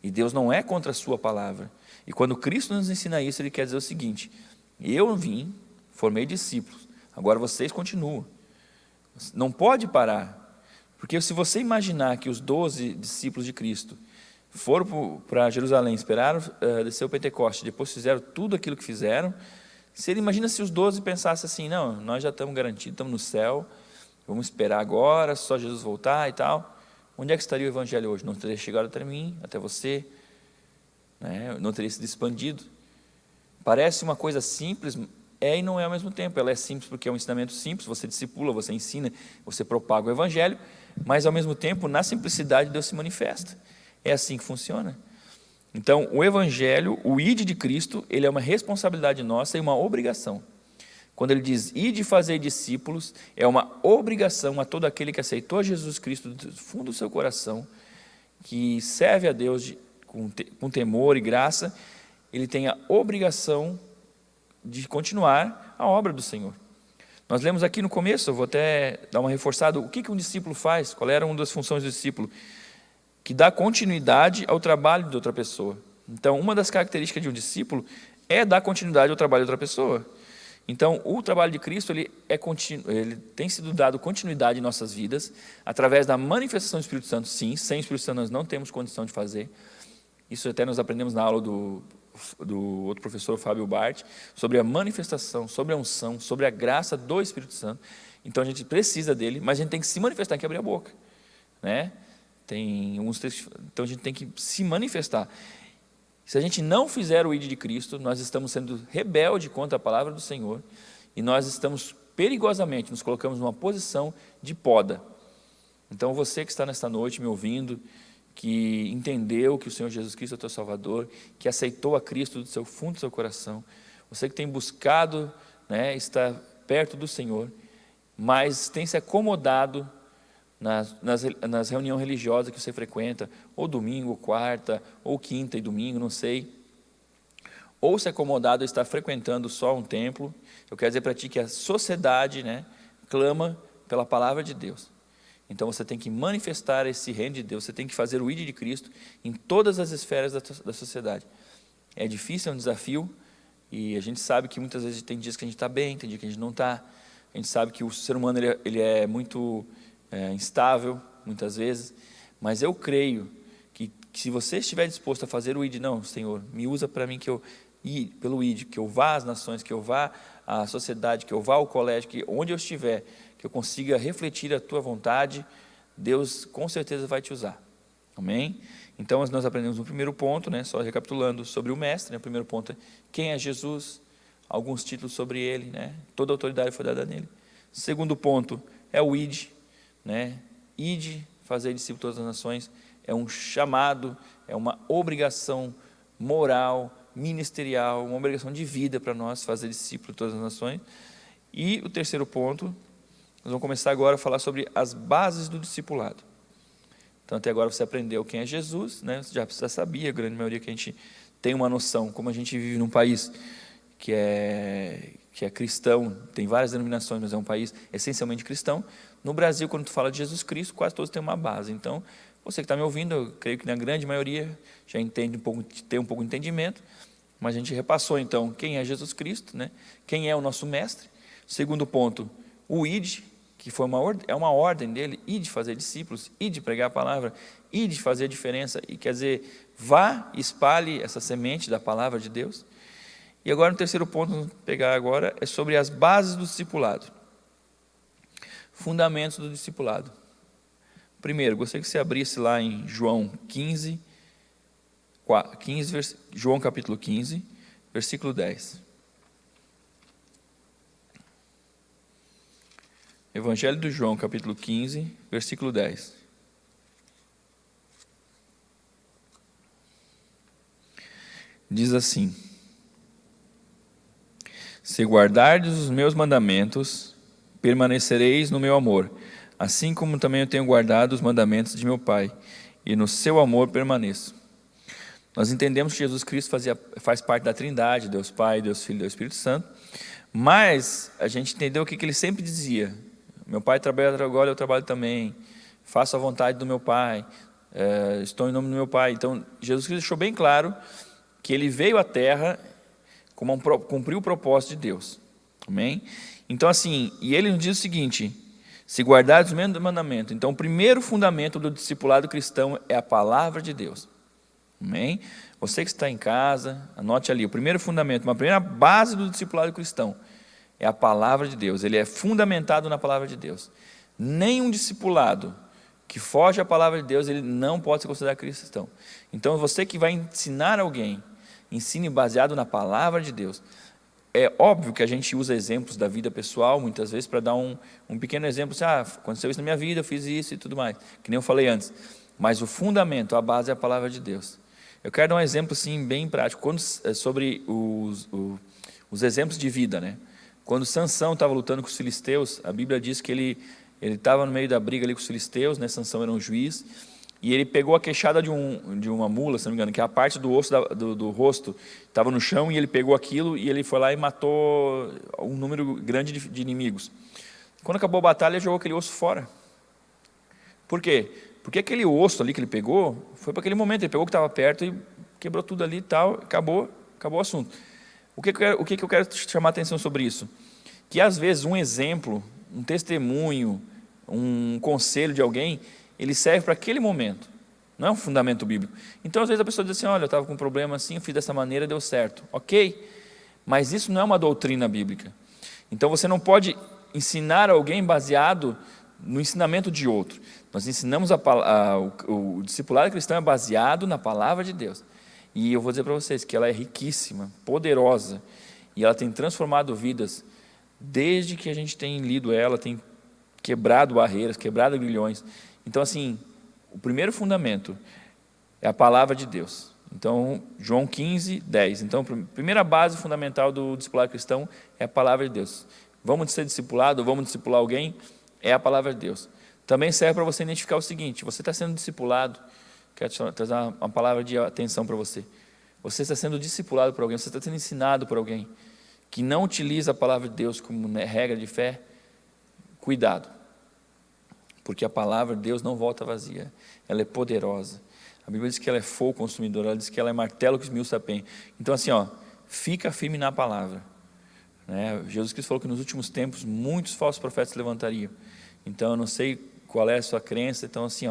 E Deus não é contra a sua palavra. E quando Cristo nos ensina isso, Ele quer dizer o seguinte: eu vim, formei discípulos, agora vocês continuam. Não pode parar. Porque se você imaginar que os 12 discípulos de Cristo foram para Jerusalém, esperaram descer o Pentecoste, depois fizeram tudo aquilo que fizeram, imagina se os 12 pensassem assim: não, nós já estamos garantidos, estamos no céu, vamos esperar agora, só Jesus voltar e tal. Onde é que estaria o evangelho hoje? Não teria chegado até mim, até você, né? Não teria sido expandido. Parece uma coisa simples, e não é ao mesmo tempo. Ela é simples porque é um ensinamento simples, você discipula, você ensina, você propaga o evangelho, mas ao mesmo tempo, na simplicidade, Deus se manifesta. É assim que funciona. Então, o evangelho, o id de Cristo, ele é uma responsabilidade nossa e uma obrigação. Quando ele diz ide fazer discípulos, é uma obrigação a todo aquele que aceitou Jesus Cristo do fundo do seu coração, que serve a Deus com temor e graça, ele tem a obrigação de continuar a obra do Senhor. Nós lemos aqui no começo, eu vou até dar uma reforçada, o que um discípulo faz, qual era uma das funções do discípulo? Que dá continuidade ao trabalho de outra pessoa. Então, uma das características de um discípulo é dar continuidade ao trabalho de outra pessoa. Então, o trabalho de Cristo ele tem sido dado continuidade em nossas vidas, através da manifestação do Espírito Santo, sim. Sem o Espírito Santo nós não temos condição de fazer. Isso até nós aprendemos na aula do outro professor, Fábio Bart, sobre a manifestação, sobre a unção, sobre a graça do Espírito Santo. Então, a gente precisa dele, mas a gente tem que se manifestar, tem que abrir a boca, né? Então, a gente tem que se manifestar. Se a gente não fizer o id de Cristo, nós estamos sendo rebelde contra a palavra do Senhor e nós estamos perigosamente, nos colocamos numa posição de poda. Então, você que está nesta noite me ouvindo, que entendeu que o Senhor Jesus Cristo é o teu Salvador, que aceitou a Cristo do fundo do seu coração, você que tem buscado, né, estar perto do Senhor, mas tem se acomodado nas reuniões religiosas que você frequenta, ou domingo, ou quarta, ou quinta e domingo, não sei, ou se acomodado a estar frequentando só um templo. Eu quero dizer para ti que a sociedade, né, clama pela palavra de Deus. Então você tem que manifestar esse reino de Deus, você tem que fazer o ID de Cristo em todas as esferas da sociedade. É difícil, é um desafio, e a gente sabe que muitas vezes tem dias que a gente está bem, tem dias que a gente não está. A gente sabe que o ser humano ele é muito instável, muitas vezes, mas eu creio que se você estiver disposto a fazer o ID, não, Senhor, me usa para mim pelo ID, que eu vá às nações, que eu vá à sociedade, que eu vá ao colégio, que onde eu estiver, que eu consiga refletir a tua vontade, Deus com certeza vai te usar. Amém? Então nós aprendemos no primeiro ponto, né, só recapitulando, sobre o mestre, né, o primeiro ponto é quem é Jesus, alguns títulos sobre ele, né, toda a autoridade foi dada nele. Segundo ponto é o ID, né, ID, fazer discípulos de todas as nações, é um chamado, é uma obrigação moral, ministerial, uma obrigação de vida para nós fazer discípulos de todas as nações. E o terceiro ponto, nós vamos começar agora a falar sobre as bases do discipulado. Então até agora você aprendeu quem é Jesus, né? Você já sabia, a grande maioria, que a gente tem uma noção, como a gente vive num país que é cristão, tem várias denominações, mas é um país essencialmente cristão. No Brasil, quando tu fala de Jesus Cristo, quase todos têm uma base. Então, você que está me ouvindo, eu creio que na grande maioria já entende tem um pouco de entendimento, mas a gente repassou então quem é Jesus Cristo, né? Quem é o nosso mestre. Segundo ponto, o ID, que é uma ordem dele, ide fazer discípulos, ide pregar a palavra, ide fazer a diferença, e quer dizer, vá, espalhe essa semente da palavra de Deus. E agora no terceiro ponto, vamos pegar agora, é sobre as bases do discipulado. Fundamentos do discipulado. Primeiro, gostaria que você abrisse lá em João 15, João capítulo 15, versículo 10. Evangelho de João, capítulo 15, versículo 10. Diz assim: se guardardes os meus mandamentos, permanecereis no meu amor, assim como também eu tenho guardado os mandamentos de meu Pai, e no seu amor permaneço. Nós entendemos que Jesus Cristo faz parte da Trindade, Deus Pai, Deus Filho e Deus Espírito Santo, mas a gente entendeu o que ele sempre dizia: meu Pai trabalha agora, eu trabalho também, faço a vontade do meu Pai, estou em nome do meu Pai. Então Jesus Cristo deixou bem claro que ele veio à Terra como cumprir o propósito de Deus. Amém? Então assim, e ele nos diz o seguinte: se guardares os meus mandamentos. Então o primeiro fundamento do discipulado cristão é a palavra de Deus. Amém? Você que está em casa, anote ali, o primeiro fundamento, uma primeira base do discipulado cristão é a palavra de Deus. Ele é fundamentado na palavra de Deus. Nenhum discipulado que foge à palavra de Deus, ele não pode ser considerado cristão. Então você que vai ensinar alguém, ensine baseado na palavra de Deus. É óbvio que a gente usa exemplos da vida pessoal, muitas vezes, para dar um pequeno exemplo, assim, aconteceu isso na minha vida, eu fiz isso e tudo mais, que nem eu falei antes. Mas o fundamento, a base é a palavra de Deus. Eu quero dar um exemplo assim, bem prático, sobre os exemplos de vida, né? Quando Sansão estava lutando com os filisteus, a Bíblia diz que ele estava no meio da briga ali com os filisteus, né? Sansão era um juiz, e ele pegou a queixada de uma mula, se não me engano, que é a parte do osso do rosto estava no chão, e ele pegou aquilo e ele foi lá e matou um número grande de inimigos. Quando acabou a batalha, ele jogou aquele osso fora. Por quê? Porque aquele osso ali que ele pegou, foi para aquele momento, ele pegou o que estava perto e quebrou tudo ali e tal, acabou o assunto. O que eu quero chamar a atenção sobre isso? Que às vezes um exemplo, um testemunho, um conselho de alguém, ele serve para aquele momento, não é um fundamento bíblico. Então às vezes a pessoa diz assim: olha, eu estava com um problema assim, eu fiz dessa maneira, deu certo. Ok, mas isso não é uma doutrina bíblica. Então você não pode ensinar alguém baseado no ensinamento de outro. Nós ensinamos o discipulado cristão é baseado na palavra de Deus. E eu vou dizer para vocês que ela é riquíssima, poderosa, e ela tem transformado vidas desde que a gente tem lido ela, tem quebrado barreiras, quebrado grilhões. Então assim, o primeiro fundamento é a palavra de Deus. Então João 15, 10. Então a primeira base fundamental do discipulado cristão é a palavra de Deus. Vamos ser discipulados, vamos discipular alguém, é a palavra de Deus. Também serve para você identificar o seguinte: você está sendo discipulado. Quero trazer uma palavra de atenção para você. Você está sendo discipulado por alguém, você está sendo ensinado por alguém que não utiliza a palavra de Deus como regra de fé. Cuidado, porque a palavra de Deus não volta vazia, ela é poderosa. A Bíblia diz que ela é fogo consumidor, ela diz que ela é martelo que esmiuça a penha. Então assim, fica firme na palavra. Jesus Cristo falou que nos últimos tempos muitos falsos profetas se levantariam. Então eu não sei qual é a sua crença, então assim,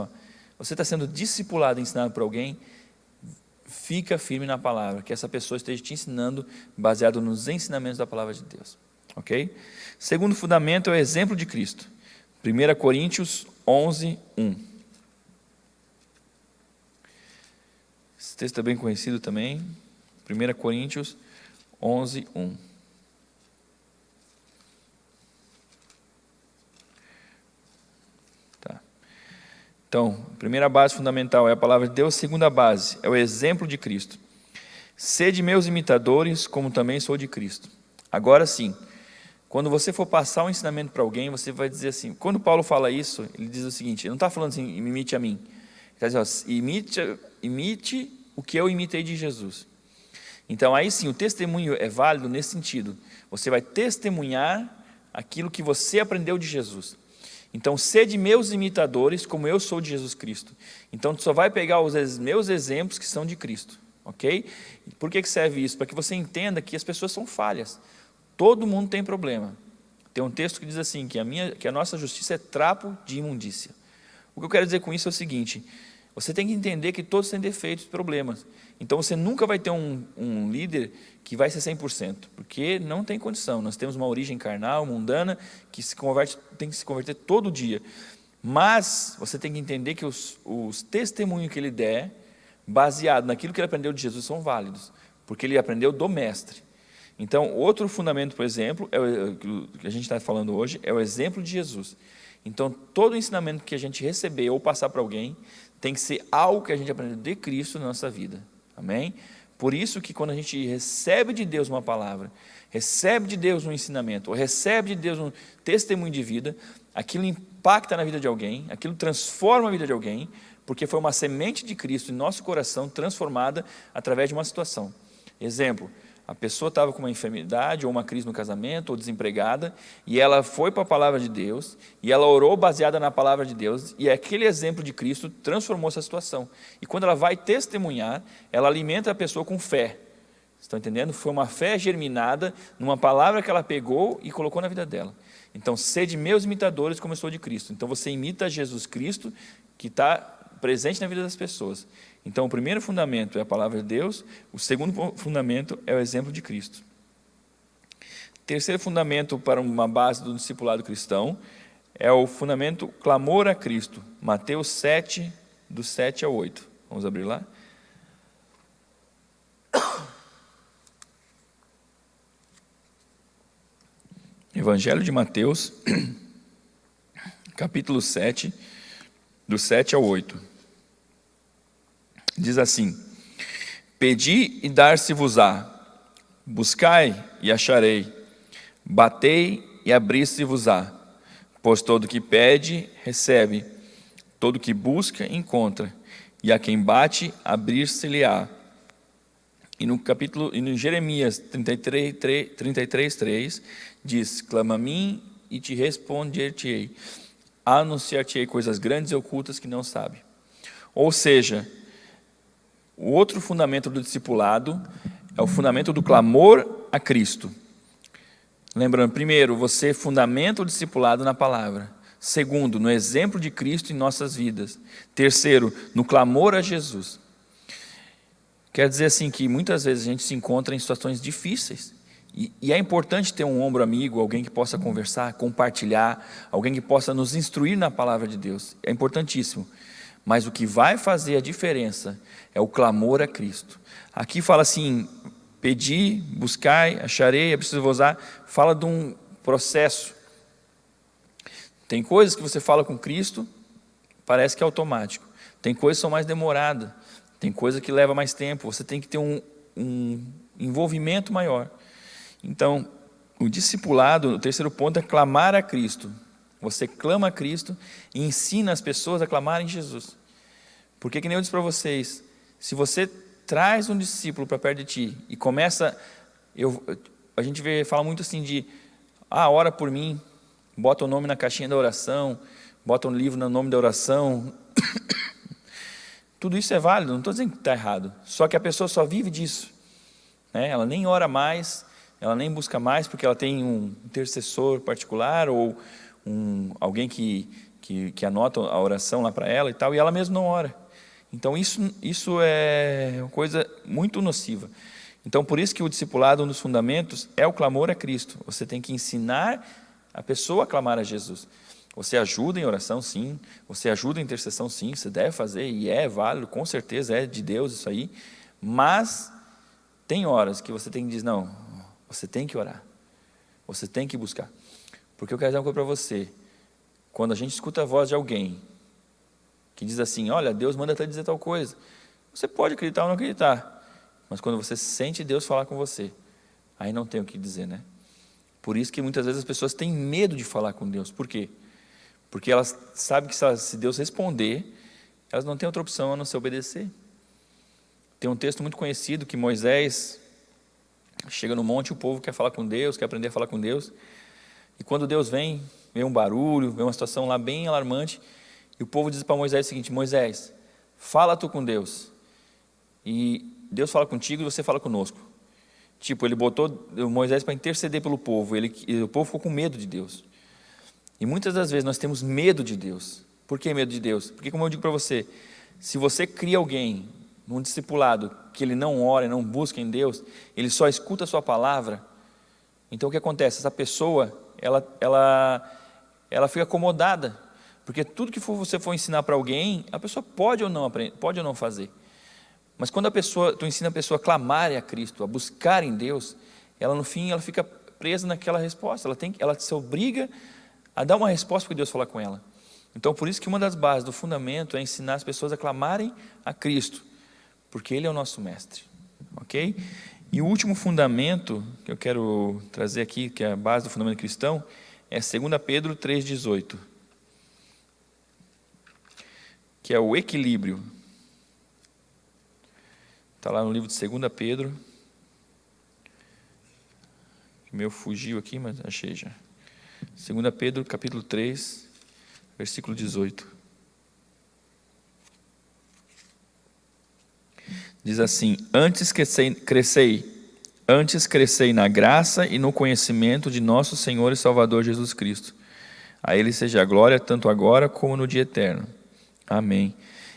você está sendo discipulado, ensinado por alguém, fica firme na palavra, que essa pessoa esteja te ensinando baseado nos ensinamentos da palavra de Deus, ok? Segundo fundamento é o exemplo de Cristo. 1 Coríntios 11, 1. Esse texto é bem conhecido também. 1 Coríntios 11, 1. Então, a primeira base fundamental é a palavra de Deus, a segunda base é o exemplo de Cristo. Sede meus imitadores, como também sou de Cristo. Agora sim, quando você for passar um ensinamento para alguém, você vai dizer assim, quando Paulo fala isso, ele diz o seguinte, ele não está falando assim, imite a mim. Ele está dizendo, imite o que eu imitei de Jesus. Então aí sim, o testemunho é válido nesse sentido. Você vai testemunhar aquilo que você aprendeu de Jesus. Então, sede meus imitadores, como eu sou de Jesus Cristo. Então, tu só vai pegar os meus exemplos que são de Cristo, ok? Por que serve isso? Para que você entenda que as pessoas são falhas. Todo mundo tem problema. Tem um texto que diz assim, que a nossa justiça é trapo de imundícia. O que eu quero dizer com isso é o seguinte, você tem que entender que todos têm defeitos e problemas. Então, você nunca vai ter um líder que vai ser 100%, porque não tem condição. Nós temos uma origem carnal, mundana, que tem que se converter todo dia. Mas você tem que entender que os testemunhos que ele der, baseado naquilo que ele aprendeu de Jesus, são válidos, porque ele aprendeu do Mestre. Então, outro fundamento, por exemplo, que a gente está falando hoje, é o exemplo de Jesus. Então, todo ensinamento que a gente receber ou passar para alguém, tem que ser algo que a gente aprendeu de Cristo na nossa vida. Amém? Por isso que quando a gente recebe de Deus uma palavra, recebe de Deus um ensinamento, ou recebe de Deus um testemunho de vida, aquilo impacta na vida de alguém, aquilo transforma a vida de alguém, porque foi uma semente de Cristo em nosso coração transformada através de uma situação. Exemplo, a pessoa estava com uma enfermidade ou uma crise no casamento ou desempregada e ela foi para a palavra de Deus e ela orou baseada na palavra de Deus e aquele exemplo de Cristo transformou essa situação. E quando ela vai testemunhar, ela alimenta a pessoa com fé. Estão entendendo? Foi uma fé germinada numa palavra que ela pegou e colocou na vida dela. Então, sede meus imitadores como eu sou de Cristo. Então, você imita Jesus Cristo que está presente na vida das pessoas. Então, o primeiro fundamento é a palavra de Deus, o segundo fundamento é o exemplo de Cristo. Terceiro fundamento para uma base do discipulado cristão é o fundamento clamor a Cristo. Mateus 7, do 7 ao 8. Vamos abrir lá? Evangelho de Mateus, capítulo 7, do 7 ao 8. Diz assim, pedi e dar-se-vos-á, buscai e acharei, batei e abrir-se-vos-á, pois todo que pede, recebe, todo que busca, encontra, e a quem bate, abrir-se-lhe-á. E no Jeremias 33:3 diz, clama a mim e te responder-te-ei, anunciar-te-ei coisas grandes e ocultas que não sabe. Ou seja, o outro fundamento do discipulado é o fundamento do clamor a Cristo. Lembrando, primeiro, você fundamenta o discipulado na palavra. Segundo, no exemplo de Cristo em nossas vidas. Terceiro, no clamor a Jesus. Quer dizer assim que muitas vezes a gente se encontra em situações difíceis. E é importante ter um ombro amigo, alguém que possa conversar, compartilhar, alguém que possa nos instruir na palavra de Deus. É importantíssimo. Mas o que vai fazer a diferença é o clamor a Cristo. Aqui fala assim, pedi, buscai, acharei, é preciso usar. Fala de um processo. Tem coisas que você fala com Cristo, parece que é automático. Tem coisas que são mais demoradas. Tem coisa que leva mais tempo. Você tem que ter um envolvimento maior. Então, o discipulado, o terceiro ponto é clamar a Cristo. Você clama a Cristo e ensina as pessoas a clamarem Jesus. Porque, que nem eu disse para vocês, se você traz um discípulo para perto de ti e começa... a gente fala muito assim de, ora por mim, bota o nome na caixinha da oração, bota um livro no nome da oração. Tudo isso é válido, não estou dizendo que está errado. Só que a pessoa só vive disso, né? Ela nem ora mais, ela nem busca mais, porque ela tem um intercessor particular ou alguém que anota a oração lá para ela e tal, e ela mesma não ora. Então isso é uma coisa muito nociva. Então por isso que o discipulado, um dos fundamentos, é o clamor a Cristo. Você tem que ensinar a pessoa a clamar a Jesus. Você ajuda em oração, sim. Você ajuda em intercessão, sim. Você deve fazer, e é válido, com certeza é de Deus isso aí. Mas tem horas que você tem que dizer, não, você tem que orar. Você tem que buscar. Porque eu quero dizer uma coisa para você. Quando a gente escuta a voz de alguém que diz assim, olha, Deus manda até dizer tal coisa. Você pode acreditar ou não acreditar. Mas quando você sente Deus falar com você, aí não tem o que dizer, né? Por isso que muitas vezes as pessoas têm medo de falar com Deus. Por quê? Porque elas sabem que se Deus responder, elas não têm outra opção a não ser obedecer. Tem um texto muito conhecido que Moisés chega no monte, o povo quer falar com Deus, quer aprender a falar com Deus. E quando Deus vem um barulho, vem uma situação lá bem alarmante, e o povo diz para Moisés o seguinte, Moisés, fala tu com Deus. E Deus fala contigo e você fala conosco. Tipo, ele botou Moisés para interceder pelo povo, o povo ficou com medo de Deus. E muitas das vezes nós temos medo de Deus. Por que medo de Deus? Porque, como eu digo para você, se você cria alguém, num discipulado, que ele não ora, não busca em Deus, ele só escuta a sua palavra, então o que acontece? Essa pessoa, ela fica acomodada, porque tudo que você for ensinar para alguém, a pessoa pode ou não aprender, pode ou não fazer. Mas quando tu ensina a pessoa a clamar a Cristo, a buscar em Deus, ela no fim, ela fica presa naquela resposta, ela se obriga a dar uma resposta para Deus falar com ela. Então, por isso que uma das bases do fundamento é ensinar as pessoas a clamarem a Cristo, porque Ele é o nosso mestre, ok? E o último fundamento que eu quero trazer aqui, que é a base do fundamento cristão, é 2 Pedro 3,18, que é o equilíbrio. Está lá no livro de 2 Pedro, o meu fugiu aqui, mas achei já. 2 Pedro, capítulo 3, versículo 18. Diz assim, antes crescei na graça e no conhecimento de nosso Senhor e Salvador Jesus Cristo. A Ele seja a glória, tanto agora como no dia eterno. Amém.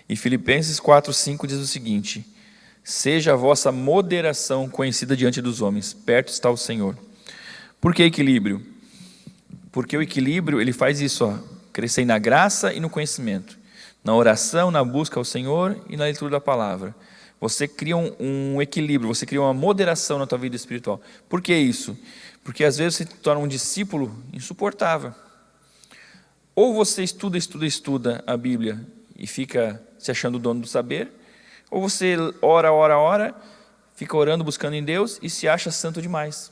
E Filipenses 4,5 diz o seguinte, seja a vossa moderação conhecida diante dos homens, perto está o Senhor. Por que equilíbrio? Porque o equilíbrio, ele faz isso, crescer na graça e no conhecimento, na oração, na busca ao Senhor e na leitura da palavra. Você cria um equilíbrio, você cria uma moderação na tua vida espiritual. Por que isso? Porque às vezes você se torna um discípulo insuportável. Ou você estuda a Bíblia e fica se achando o dono do saber, ou você ora, fica orando, buscando em Deus e se acha santo demais.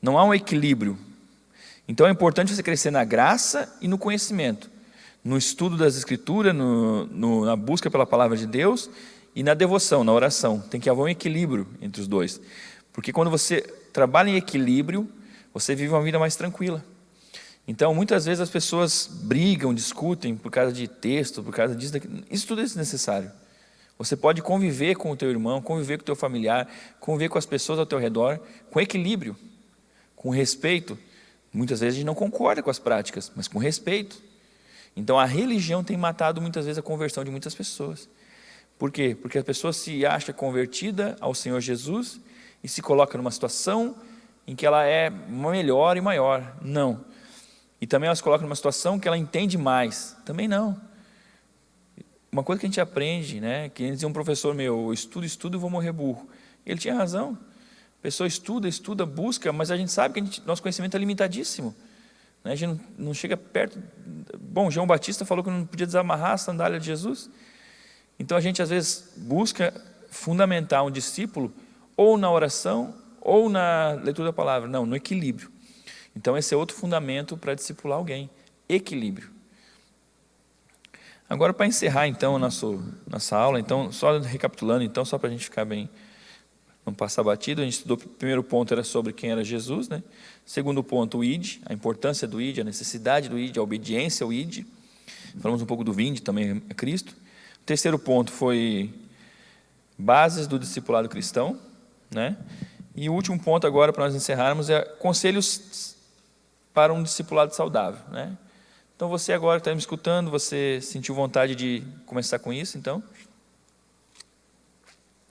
Não há um equilíbrio. Então é importante você crescer na graça e no conhecimento, no estudo das Escrituras, na busca pela palavra de Deus e na devoção, na oração. Tem que haver um equilíbrio entre os dois. Porque quando você trabalha em equilíbrio, você vive uma vida mais tranquila. Então, muitas vezes as pessoas brigam, discutem por causa de texto, por causa disso, daquilo. Isso tudo é desnecessário. Você pode conviver com o teu irmão, conviver com o teu familiar, conviver com as pessoas ao teu redor, com equilíbrio, com respeito. Muitas vezes a gente não concorda com as práticas, mas com respeito. Então, a religião tem matado muitas vezes a conversão de muitas pessoas. Por quê? Porque a pessoa se acha convertida ao Senhor Jesus e se coloca numa situação em que ela é melhor e maior. Não. E também ela se coloca numa situação que ela entende mais. Também não. Uma coisa que a gente aprende, né? Que dizia um professor meu, estudo e vou morrer burro. Ele tinha razão. A pessoa estuda, busca, mas a gente sabe que nosso conhecimento é limitadíssimo. Né? A gente não chega perto. Bom, João Batista falou que não podia desamarrar a sandália de Jesus. Então a gente às vezes busca fundamentar um discípulo ou na oração ou na leitura da palavra. Não, no equilíbrio. Então esse é outro fundamento para discipular alguém. equilíbrio. Agora, para encerrar, então, nossa aula, então, só recapitulando, então, só para a gente ficar bem, não passar batido, a gente estudou, o primeiro ponto era sobre quem era Jesus, né? Segundo ponto, o ID, a importância do ID, a necessidade do ID, a obediência ao ID. Falamos um pouco do vinde, também é Cristo. O terceiro ponto foi bases do discipulado cristão, né? E o último ponto agora, para nós encerrarmos, é conselhos para um discipulado saudável, né? Então, você agora que está me escutando, você sentiu vontade de começar com isso, então?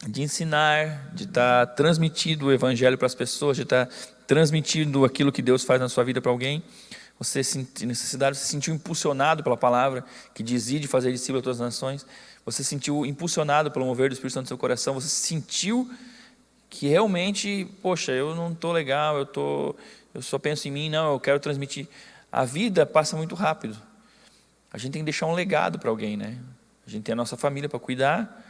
De ensinar, de estar transmitindo o evangelho para as pessoas, de estar transmitindo aquilo que Deus faz na sua vida para alguém. Você sentiu necessidade, você se sentiu impulsionado pela palavra que diz: ide fazer discípulos de todas as nações. Você se sentiu impulsionado pelo mover do Espírito Santo no seu coração. Você sentiu que realmente, poxa, eu não estou legal, eu só penso em mim, não, eu quero transmitir. A vida passa muito rápido. A gente tem que deixar um legado para alguém, né? A gente tem a nossa família para cuidar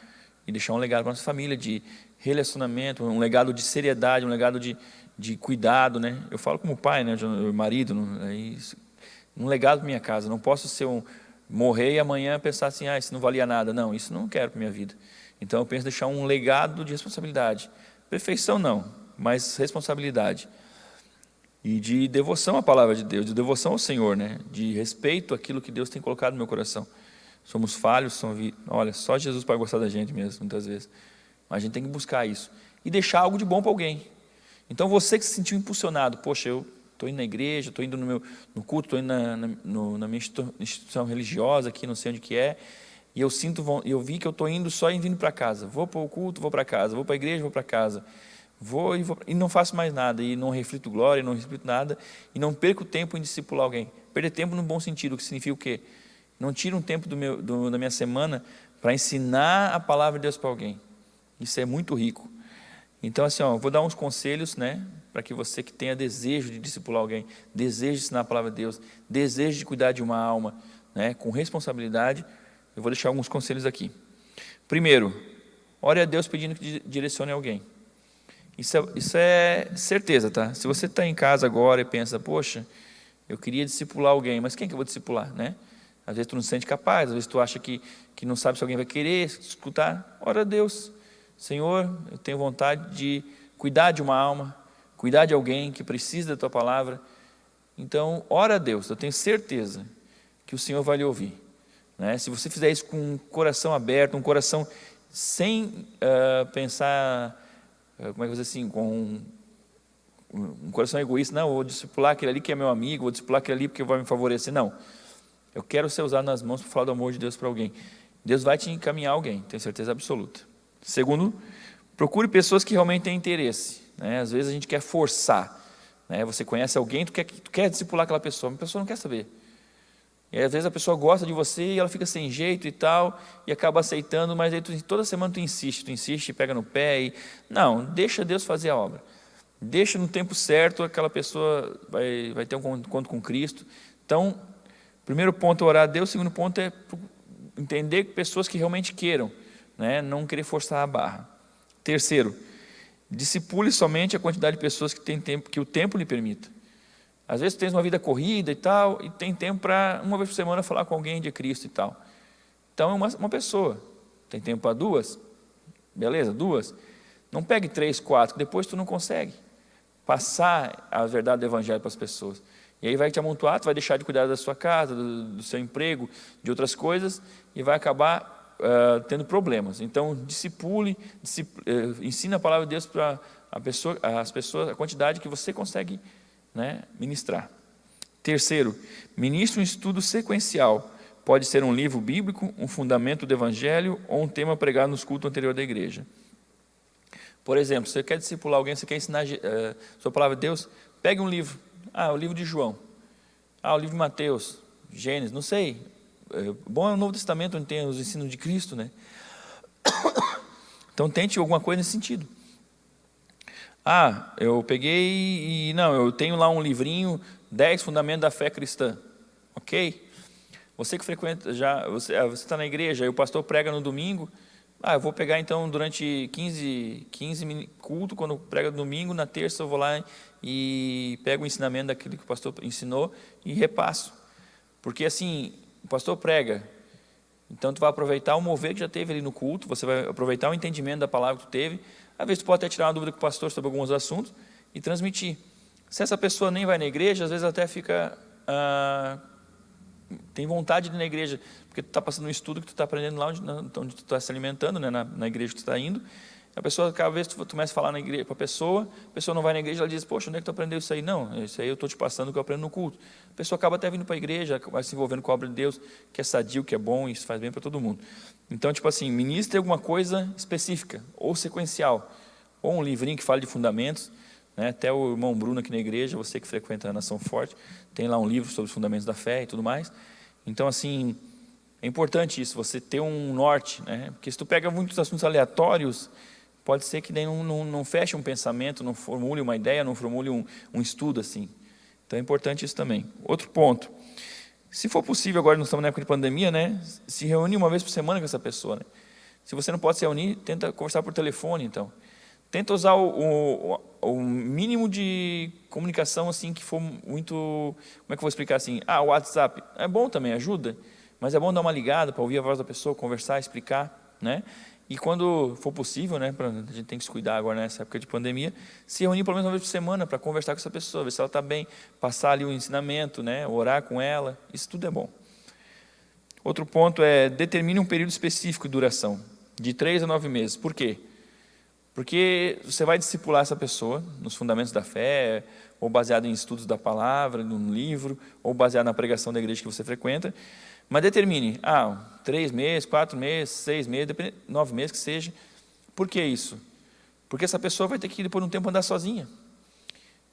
e deixar um legado para a nossa família de relacionamento, um legado de seriedade, um legado de cuidado, né? Eu falo como pai, né, marido, um legado para minha casa. Não posso morrer e amanhã pensar assim, isso não valia nada. Não, isso não quero para minha vida. Então eu penso em deixar um legado de responsabilidade. Perfeição não, mas responsabilidade. E de devoção à palavra de Deus, de devoção ao Senhor, né? De respeito àquilo que Deus tem colocado no meu coração. Somos falhos, olha, só Jesus para gostar da gente mesmo, muitas vezes. Mas a gente tem que buscar isso. E deixar algo de bom para alguém. Então, você que se sentiu impulsionado, poxa, eu estou indo na igreja, estou indo no culto, estou indo na minha instituição religiosa aqui, não sei onde que é, e eu vi que eu estou indo só vindo para casa. Vou para o culto, vou para casa, vou para a igreja, vou para casa. Vou e não faço mais nada, e não reflito glória, não reflito nada, e não perco tempo em discipular alguém. Perder tempo no bom sentido, que significa o quê? Não tiro um tempo da minha semana para ensinar a palavra de Deus para alguém. Isso é muito rico. Então, assim, vou dar uns conselhos, né, para que você que tenha desejo de discipular alguém, desejo de ensinar a palavra de Deus, desejo de cuidar de uma alma, né, com responsabilidade, eu vou deixar alguns conselhos aqui. Primeiro, ore a Deus pedindo que direcione alguém. Isso é certeza, tá? Se você está em casa agora e pensa, poxa, eu queria discipular alguém, mas quem que eu vou discipular, né? Às vezes tu não se sente capaz, às vezes tu acha que não sabe se alguém vai querer escutar. Ora a Deus, Senhor, eu tenho vontade de cuidar de uma alma, cuidar de alguém que precisa da tua palavra. Então, ora a Deus, eu tenho certeza que o Senhor vai lhe ouvir, né? Se você fizer isso com um coração aberto, um coração sem pensar, como é que eu vou dizer assim, com um coração egoísta, não, vou discipular aquele ali que é meu amigo, vou discipular aquele ali porque vai me favorecer, não. Eu quero ser usado nas mãos para falar do amor de Deus para alguém. Deus vai te encaminhar alguém, tenho certeza absoluta. Segundo, procure pessoas que realmente têm interesse, né? Às vezes a gente quer forçar, né? Você conhece alguém, tu quer discipular aquela pessoa, mas a pessoa não quer saber. E às vezes a pessoa gosta de você e ela fica sem jeito e tal, e acaba aceitando, mas aí toda semana tu insiste, pega no pé. Não, deixa Deus fazer a obra. Deixa no tempo certo, aquela pessoa vai ter um encontro com Cristo. Então, primeiro ponto é orar a Deus, segundo ponto é entender pessoas que realmente queiram, né? Não querer forçar a barra. Terceiro, discipule somente a quantidade de pessoas que o tempo lhe permita. Às vezes tu tens uma vida corrida e tal, e tem tempo para uma vez por semana falar com alguém de Cristo e tal. Então é uma pessoa. Tem tempo para duas? Beleza, duas. Não pegue 3, 4, depois tu não consegue passar a verdade do evangelho para as pessoas. E aí vai te amontoar, tu vai deixar de cuidar da sua casa, do seu emprego, de outras coisas, e vai acabar tendo problemas. Então, ensina a palavra de Deus para as pessoas, a quantidade que você consegue, né, ministrar. Terceiro, ministre um estudo sequencial. Pode ser um livro bíblico, um fundamento do evangelho ou um tema pregado nos cultos anteriores da igreja. Por exemplo, você quer discipular alguém, você quer ensinar sua palavra de Deus, pegue um livro. O livro de João. O livro de Mateus, Gênesis, não sei. Bom é o Novo Testamento, onde tem os ensinos de Cristo, né? Então, tente alguma coisa nesse sentido. Eu peguei eu tenho lá um livrinho, 10 Fundamentos da Fé Cristã. Ok? Você que frequenta, você está na igreja, e o pastor prega no domingo, eu vou pegar então durante 15 cultos, quando prega no domingo, na terça eu vou lá e pego o ensinamento daquilo que o pastor ensinou e repasso. Porque assim, o pastor prega, então tu vai aproveitar o mover que já teve ali no culto, você vai aproveitar o entendimento da palavra que tu teve, às vezes tu pode até tirar uma dúvida com o pastor sobre alguns assuntos e transmitir. Se essa pessoa nem vai na igreja, às vezes até fica, tem vontade de ir na igreja, porque tu está passando um estudo que tu está aprendendo lá onde tu está se alimentando, né, na igreja que tu está indo. A pessoa, cada vez que tu começa a falar na igreja para a pessoa não vai na igreja, ela diz, poxa, onde é que tu aprendeu isso aí? Não, isso aí eu estou te passando o que eu aprendo no culto. A pessoa acaba até vindo para a igreja, vai se envolvendo com a obra de Deus, que é sadio, que é bom, e isso faz bem para todo mundo. Então, tipo assim, ministre alguma coisa específica, ou sequencial, ou um livrinho que fale de fundamentos, né? Até o irmão Bruno aqui na igreja, você que frequenta a Nação Forte, tem lá um livro sobre os fundamentos da fé e tudo mais. Então, assim, é importante isso, você ter um norte, né? Porque se tu pega muitos assuntos aleatórios, pode ser que daí não feche um pensamento, não formule uma ideia, não formule um estudo assim. Então é importante isso também. Outro ponto, se for possível, agora nós estamos na época de pandemia, né? Se reunir uma vez por semana com essa pessoa, né? Se você não pode se reunir, tenta conversar por telefone, então. Tenta usar o mínimo de comunicação assim que for muito, como é que eu vou explicar assim? O WhatsApp é bom também, ajuda, mas é bom dar uma ligada para ouvir a voz da pessoa, conversar, explicar, né? E quando for possível, né, a gente tem que se cuidar agora nessa época de pandemia, se reunir pelo menos uma vez por semana para conversar com essa pessoa, ver se ela está bem, passar ali o ensinamento, né, orar com ela, isso tudo é bom. Outro ponto é, determine um período específico de duração, de 3 a 9 meses. Por quê? Porque você vai discipular essa pessoa nos fundamentos da fé, ou baseado em estudos da palavra, num livro, ou baseado na pregação da igreja que você frequenta, mas determine, 3 meses, 4 meses, 6 meses, 9 meses que seja. Por que isso? Porque essa pessoa vai ter que, depois de um tempo, andar sozinha.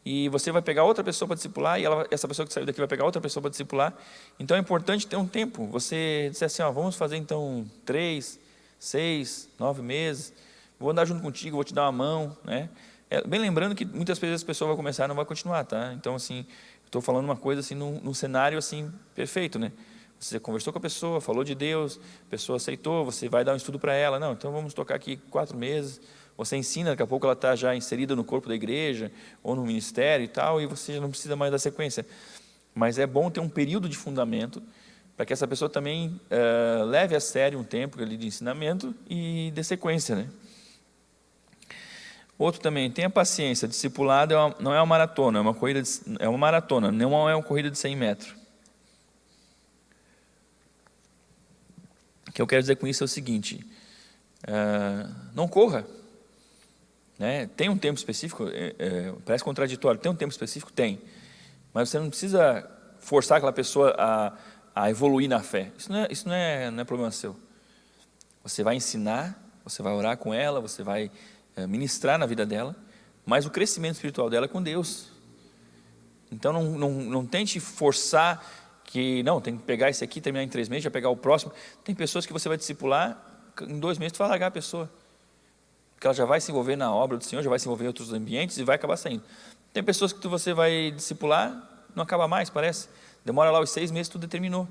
E você vai pegar outra pessoa para discipular, e essa pessoa que saiu daqui vai pegar outra pessoa para discipular. Então é importante ter um tempo. Você disser assim, vamos fazer então 3, 6, 9 meses, vou andar junto contigo, vou te dar uma mão, né? Bem lembrando que muitas vezes a pessoa vai começar e não vai continuar, tá? Então, assim, estou falando uma coisa assim, num cenário assim, perfeito, né? Você conversou com a pessoa, falou de Deus, a pessoa aceitou, você vai dar um estudo para ela. Não, então vamos tocar aqui 4 meses. Você ensina, daqui a pouco ela está já inserida no corpo da igreja, ou no ministério e tal, e você não precisa mais da sequência. Mas é bom ter um período de fundamento, para que essa pessoa também leve a sério um tempo ali de ensinamento e dê sequência, né? Outro também, tenha paciência, discipulado não é uma maratona, é uma corrida, é uma maratona, não é uma corrida de 100 metros. O que eu quero dizer com isso é o seguinte, não corra, né? Tem um tempo específico, parece contraditório, tem um tempo específico? Tem, mas você não precisa forçar aquela pessoa a evoluir na fé, isso não é problema seu. Você vai ensinar, você vai orar com ela, você vai ministrar na vida dela, mas o crescimento espiritual dela é com Deus. Então não tente forçar que, não, tem que pegar esse aqui, terminar em 3 meses, já pegar o próximo. Tem pessoas que você vai discipular, em 2 meses tu vai largar a pessoa, porque ela já vai se envolver na obra do Senhor, já vai se envolver em outros ambientes e vai acabar saindo. Tem pessoas que você vai discipular, não acaba mais, parece, demora lá os 6 meses, tu determinou.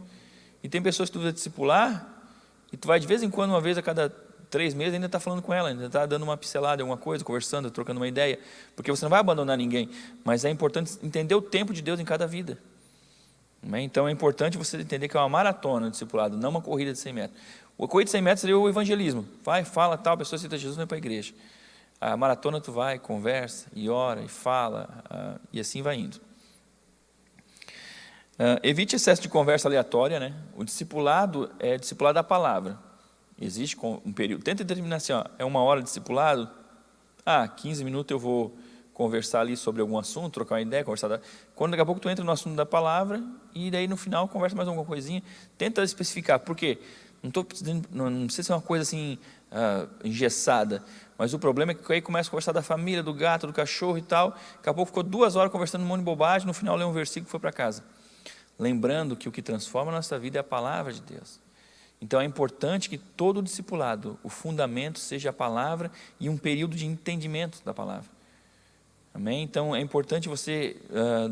E tem pessoas que tu vai discipular, e tu vai de vez em quando, uma vez a cada 3 meses, ainda está falando com ela, ainda está dando uma pincelada, alguma coisa, conversando, trocando uma ideia, porque você não vai abandonar ninguém, mas é importante entender o tempo de Deus em cada vida. Então é importante você entender que é uma maratona de discipulado, não uma corrida de 100 metros. A corrida de 100 metros seria o evangelismo. Vai, fala, tal, a pessoa aceita Jesus, não é para a igreja. A maratona tu vai, conversa, e ora, e fala, e assim vai indo. Evite excesso de conversa aleatória, né? O discipulado é discipulado da palavra. Existe um período, tenta determinar assim, é 1 hora de discipulado, 15 minutos eu vou conversar ali sobre algum assunto, trocar uma ideia, conversar. Quando daqui a pouco tu entra no assunto da palavra, e daí no final conversa mais alguma coisinha, tenta especificar, por quê? Não precisa ser uma coisa assim, engessada, mas o problema é que aí começa a conversar da família, do gato, do cachorro e tal, daqui a pouco ficou 2 horas conversando um monte de bobagem, no final lê um versículo e foi para casa. Lembrando que o que transforma a nossa vida é a palavra de Deus. Então é importante que todo discipulado, o fundamento seja a palavra e um período de entendimento da palavra. Amém? Então é importante você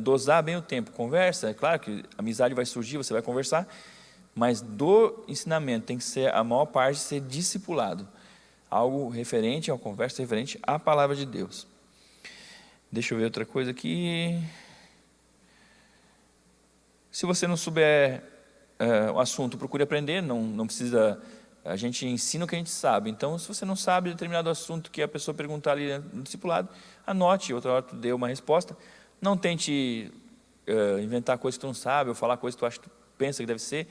dosar bem o tempo. Conversa, é claro que a amizade vai surgir, você vai conversar, mas do ensinamento tem que ser, a maior parte, ser discipulado. Algo referente, uma conversa referente à palavra de Deus. Deixa eu ver outra coisa aqui. Se você não souber o assunto, procure aprender, não precisa... A gente ensina o que a gente sabe. Então, se você não sabe determinado assunto que a pessoa perguntar ali no discipulado, anote, outra hora tu dê uma resposta. Não tente inventar coisas que tu não sabe, ou falar coisas que tu acha que tu pensa que deve ser.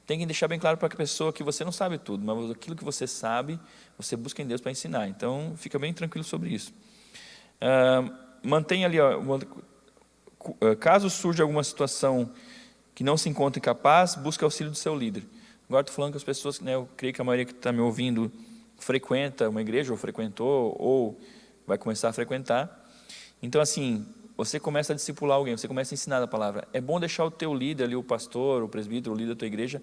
Tem que deixar bem claro para a pessoa que você não sabe tudo, mas aquilo que você sabe, você busca em Deus para ensinar. Então, fica bem tranquilo sobre isso. Mantenha ali, caso surja alguma situação que não se encontre capaz, busque auxílio do seu líder. Agora estou falando com as pessoas, né, eu creio que a maioria que está me ouvindo frequenta uma igreja, ou frequentou, ou vai começar a frequentar. Então, assim, você começa a discipular alguém, você começa a ensinar a palavra. É bom deixar o teu líder ali, o pastor, o presbítero, o líder da tua igreja,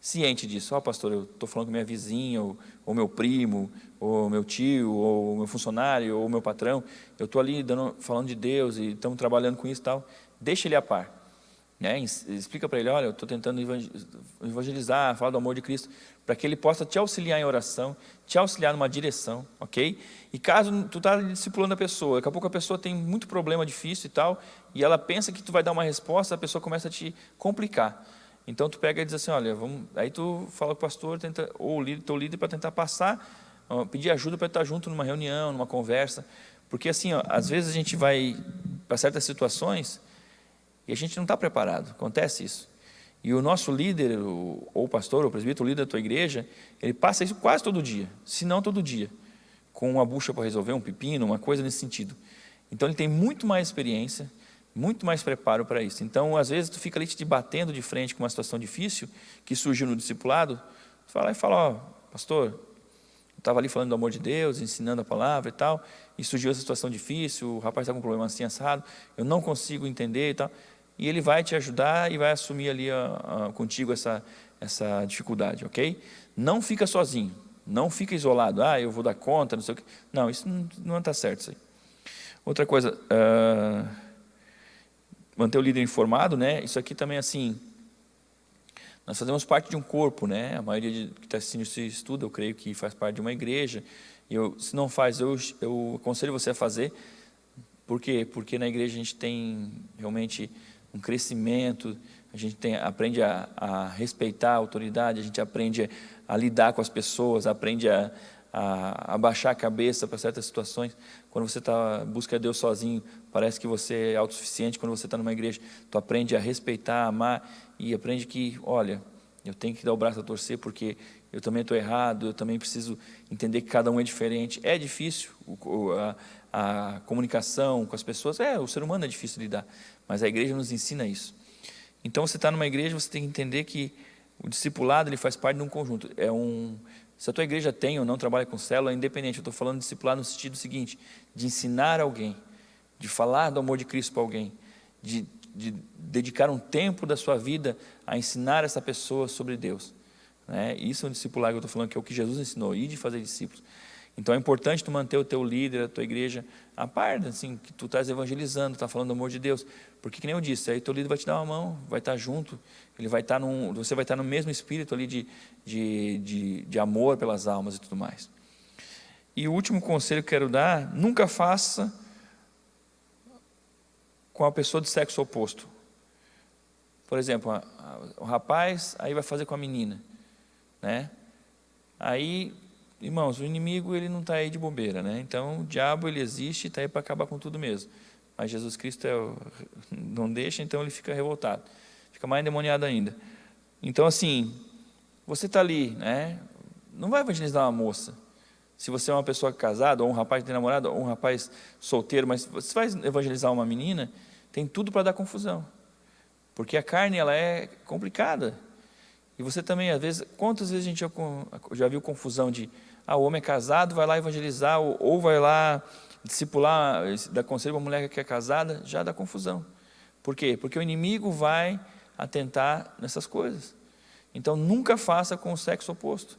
ciente disso. Pastor, eu estou falando com minha vizinha, ou meu primo, ou meu tio, ou meu funcionário, ou meu patrão. Eu estou ali falando de Deus e estamos trabalhando com isso e tal. Deixa ele a par. Explica para ele, olha, eu estou tentando evangelizar, falar do amor de Cristo, para que ele possa te auxiliar em oração, te auxiliar numa direção, ok? E caso tu está discipulando a pessoa, daqui a pouco a pessoa tem muito problema difícil e tal, e ela pensa que tu vai dar uma resposta, a pessoa começa a te complicar. Então tu pega e diz assim, olha, aí tu fala com o pastor, ou o teu líder, para tentar passar, pedir ajuda para estar junto numa reunião, numa conversa, porque assim, às vezes a gente vai para certas situações e a gente não está preparado, acontece isso. E o nosso líder, ou o pastor, ou o presbítero, o líder da tua igreja, ele passa isso quase todo dia, se não todo dia, com uma bucha para resolver, um pepino, uma coisa nesse sentido. Então ele tem muito mais experiência, muito mais preparo para isso. Então, às vezes, tu fica ali te batendo de frente com uma situação difícil, que surgiu no discipulado, tu vai lá e fala, pastor, eu estava ali falando do amor de Deus, ensinando a palavra e tal, e surgiu essa situação difícil, o rapaz está com um problema assim assado, eu não consigo entender e tal. E ele vai te ajudar e vai assumir ali contigo essa dificuldade, ok? Não fica sozinho, não fica isolado, eu vou dar conta, não sei o quê. Não, isso não está certo. Isso aí. Outra coisa, manter o líder informado, né? Isso aqui também, assim, nós fazemos parte de um corpo, né? A maioria que está assistindo esse estudo, eu creio que faz parte de uma igreja. E se não faz, eu aconselho você a fazer. Por quê? Porque na igreja a gente tem realmente um crescimento, a gente aprende a respeitar a autoridade, a gente aprende a lidar com as pessoas, aprende a baixar a cabeça para certas situações. Quando você busca Deus sozinho, parece que você é autossuficiente. Quando você está numa igreja, tu aprende a respeitar, a amar, e aprende que, olha, eu tenho que dar o braço a torcer, porque eu também estou errado, eu também preciso entender que cada um é diferente. É difícil a comunicação com as pessoas, o ser humano é difícil de lidar, mas a igreja nos ensina isso. Então, você está numa igreja, você tem que entender que o discipulado ele faz parte de um conjunto. Se a tua igreja tem ou não trabalha com célula, é independente. Eu estou falando de discipulado no sentido seguinte, de ensinar alguém, de falar do amor de Cristo para alguém, de dedicar um tempo da sua vida a ensinar essa pessoa sobre Deus. Isso é um discipulado que eu estou falando, que é o que Jesus ensinou, ir de fazer discípulos. Então é importante tu manter o teu líder, a tua igreja, a par, assim, que tu estás evangelizando, está falando do amor de Deus. Porque, que nem eu disse, aí teu líder vai te dar uma mão, vai estar junto, você vai estar no mesmo espírito ali de amor pelas almas e tudo mais. E o último conselho que eu quero dar, nunca faça com a pessoa de sexo oposto. Por exemplo, o rapaz aí vai fazer com a menina, né? Aí, irmãos, o inimigo ele não está aí de bobeira, né? Então o diabo ele existe e está aí para acabar com tudo mesmo. Mas Jesus Cristo não deixa, então ele fica revoltado, fica mais endemoniado ainda. Então assim, você está ali, né? Não vai evangelizar uma moça. Se você é uma pessoa casada, ou um rapaz que tem namorado, ou um rapaz solteiro, mas você vai evangelizar uma menina, tem tudo para dar confusão. Porque a carne ela é complicada. E você também, às vezes, quantas vezes a gente já viu confusão de o homem é casado, vai lá evangelizar, ou vai lá discipular, dar conselho para a mulher que é casada, já dá confusão. Por quê? Porque o inimigo vai atentar nessas coisas. Então nunca faça com o sexo oposto.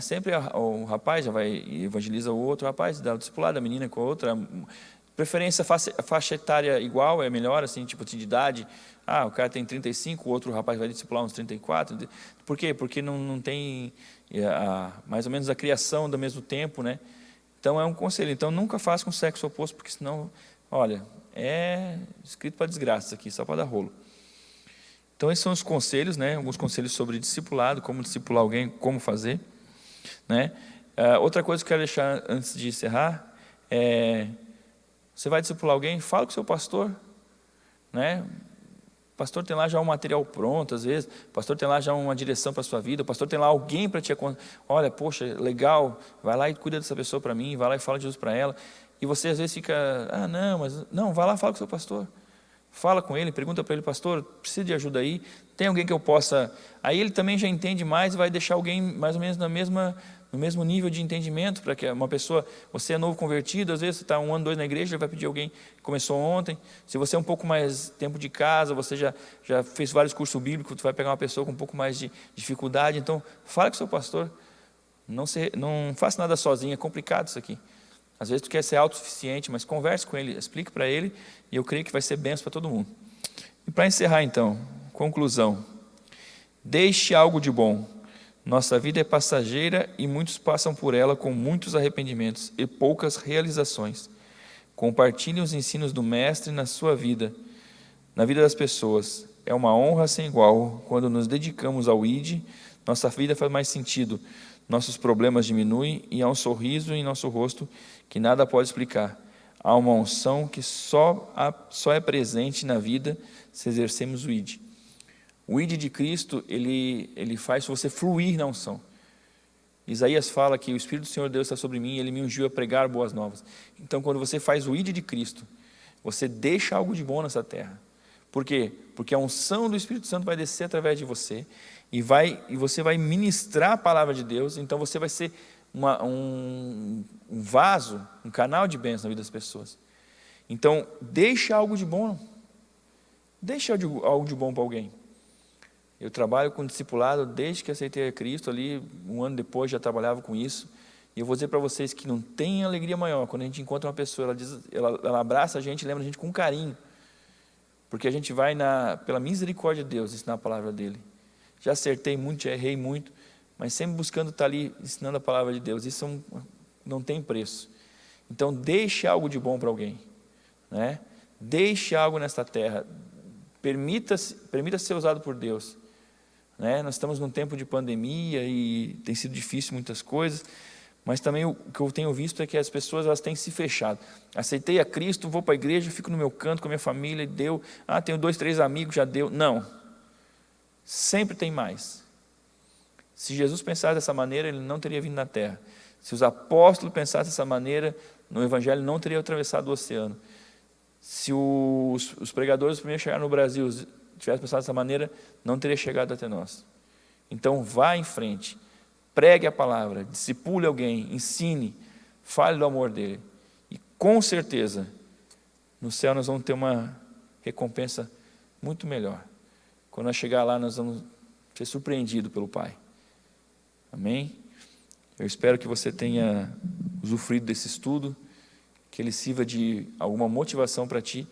Sempre o rapaz já vai e evangeliza o outro rapaz, dá o discipulado, a menina com a outra. Preferência faixa etária igual, é melhor, assim, tipo de idade. O cara tem 35, o outro rapaz vai discipular uns 34. Por quê? Porque não tem mais ou menos a criação do mesmo tempo, né? Então é um conselho. Então nunca faça com sexo oposto, porque senão, olha, é escrito para desgraça aqui, só para dar rolo. Então esses são os conselhos, né? Alguns conselhos sobre discipulado, como discipular alguém, como fazer, né? Outra coisa que eu quero deixar antes de encerrar você vai discipular alguém, fala com o seu pastor, né? O pastor tem lá já um material pronto, às vezes, o pastor tem lá já uma direção para a sua vida, o pastor tem lá alguém para te aconselhar. Olha, poxa, legal, vai lá e cuida dessa pessoa para mim, vai lá e fala de Jesus para ela. E você às vezes fica, não, vai lá, fala com o seu pastor. Fala com ele, pergunta para ele, pastor, precisa de ajuda aí? Tem alguém que eu possa... Aí ele também já entende mais e vai deixar alguém mais ou menos no mesmo nível de entendimento, para que uma pessoa, você é novo convertido, às vezes você está 1 ano, 2 na igreja, ele vai pedir alguém que começou ontem. Se você é um pouco mais tempo de casa, você já fez vários cursos bíblicos, você vai pegar uma pessoa com um pouco mais de dificuldade, então fala com o seu pastor, não faça nada sozinho, é complicado isso aqui. Às vezes tu quer ser autossuficiente, mas converse com ele, explique para ele, e eu creio que vai ser bênção para todo mundo. E para encerrar então, conclusão. Deixe algo de bom. Nossa vida é passageira e muitos passam por ela com muitos arrependimentos e poucas realizações. Compartilhe os ensinos do Mestre na sua vida, na vida das pessoas. É uma honra sem igual. Quando nos dedicamos ao ID, nossa vida faz mais sentido. Nossos problemas diminuem e há um sorriso em nosso rosto que nada pode explicar. Há uma unção que só é presente na vida se exercemos o ID. O ID de Cristo, ele faz você fluir na unção. Isaías fala que o Espírito do Senhor Deus está sobre mim e Ele me ungiu a pregar boas novas. Então, quando você faz o ID de Cristo, você deixa algo de bom nessa terra. Por quê? Porque a unção do Espírito Santo vai descer através de você e você vai ministrar a palavra de Deus, então você vai ser um vaso, um canal de bênção na vida das pessoas. Então, deixa algo de bom. Deixa algo de bom para alguém. Eu trabalho com discipulado desde que aceitei a Cristo, ali 1 ano depois já trabalhava com isso. E eu vou dizer para vocês que não tem alegria maior quando a gente encontra uma pessoa, ela abraça a gente, lembra a gente com carinho. Porque a gente vai, pela misericórdia de Deus, ensinar a palavra dEle. Já acertei muito, já errei muito, mas sempre buscando estar ali ensinando a palavra de Deus. Isso não tem preço. Então, deixe algo de bom para alguém, né? Deixe algo nesta terra. Permita ser usado por Deus. Né? Nós estamos num tempo de pandemia e tem sido difícil muitas coisas, mas também o que eu tenho visto é que as pessoas elas têm se fechado. Aceitei a Cristo, vou para a igreja, fico no meu canto com a minha família, e deu. Tenho 2, 3 amigos, já deu. Não. Sempre tem mais. Se Jesus pensasse dessa maneira, Ele não teria vindo na terra. Se os apóstolos pensassem dessa maneira, no Evangelho não teria atravessado o oceano. Se os pregadores primeiros chegaram no Brasil tivesse pensado dessa maneira, não teria chegado até nós. Então, vá em frente, pregue a palavra, discipule alguém, ensine, fale do amor dele. E, com certeza, no céu nós vamos ter uma recompensa muito melhor. Quando nós chegar lá, nós vamos ser surpreendidos pelo Pai. Amém? Eu espero que você tenha usufruído desse estudo, que ele sirva de alguma motivação para ti,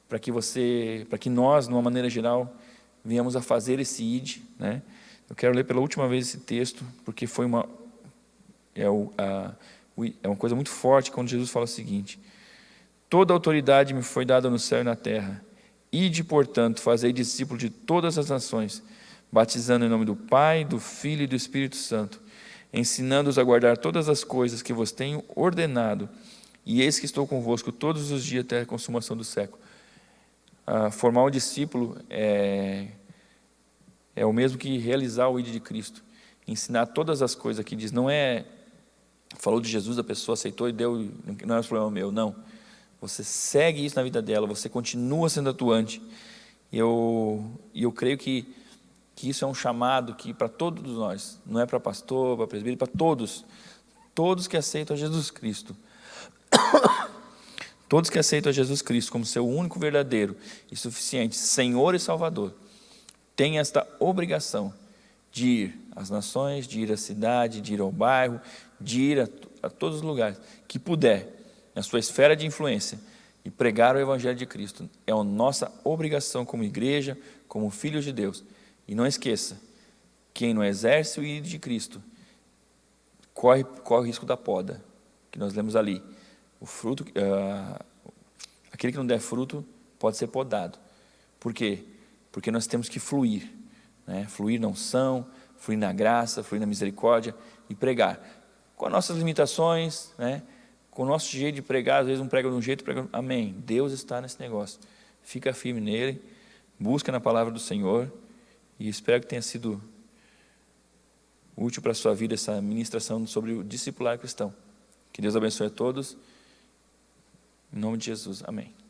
para que nós, de uma maneira geral, venhamos a fazer esse ID, né? Eu quero ler pela última vez esse texto, porque foi uma coisa muito forte quando Jesus fala o seguinte: toda autoridade me foi dada no céu e na terra. Ide, portanto, fazei discípulos de todas as nações, batizando em nome do Pai, do Filho e do Espírito Santo, ensinando-os a guardar todas as coisas que vos tenho ordenado, e eis que estou convosco todos os dias até a consumação do século. Formar um discípulo é o mesmo que realizar o ID de Cristo, ensinar todas as coisas que diz. Não é, falou de Jesus, a pessoa aceitou e deu, não é um problema meu, não. Você segue isso na vida dela, você continua sendo atuante. E eu creio que isso é um chamado que para todos nós, não é para pastor, para presbítero, para todos que aceitam a Jesus Cristo. Todos que aceitam a Jesus Cristo como seu único, verdadeiro e suficiente Senhor e Salvador, têm esta obrigação de ir às nações, de ir à cidade, de ir ao bairro, de ir a todos os lugares que puder, na sua esfera de influência, e pregar o Evangelho de Cristo. É a nossa obrigação como igreja, como filhos de Deus. E não esqueça, quem não exerce o ID de Cristo, corre o risco da poda, que nós lemos ali. O fruto, aquele que não der fruto pode ser podado. Por quê? porque nós temos que fluir, né? Fluir na unção, fluir na graça, fluir na misericórdia e pregar. Com as nossas limitações, né? Com o nosso jeito de pregar, às vezes um prega de um jeito, prega... Amém. Deus está nesse negócio. Fica firme nele, busca na palavra do Senhor e espero que tenha sido útil para a sua vida essa ministração sobre o discipular cristão. Que Deus abençoe a todos. Em nome de Jesus. Amém.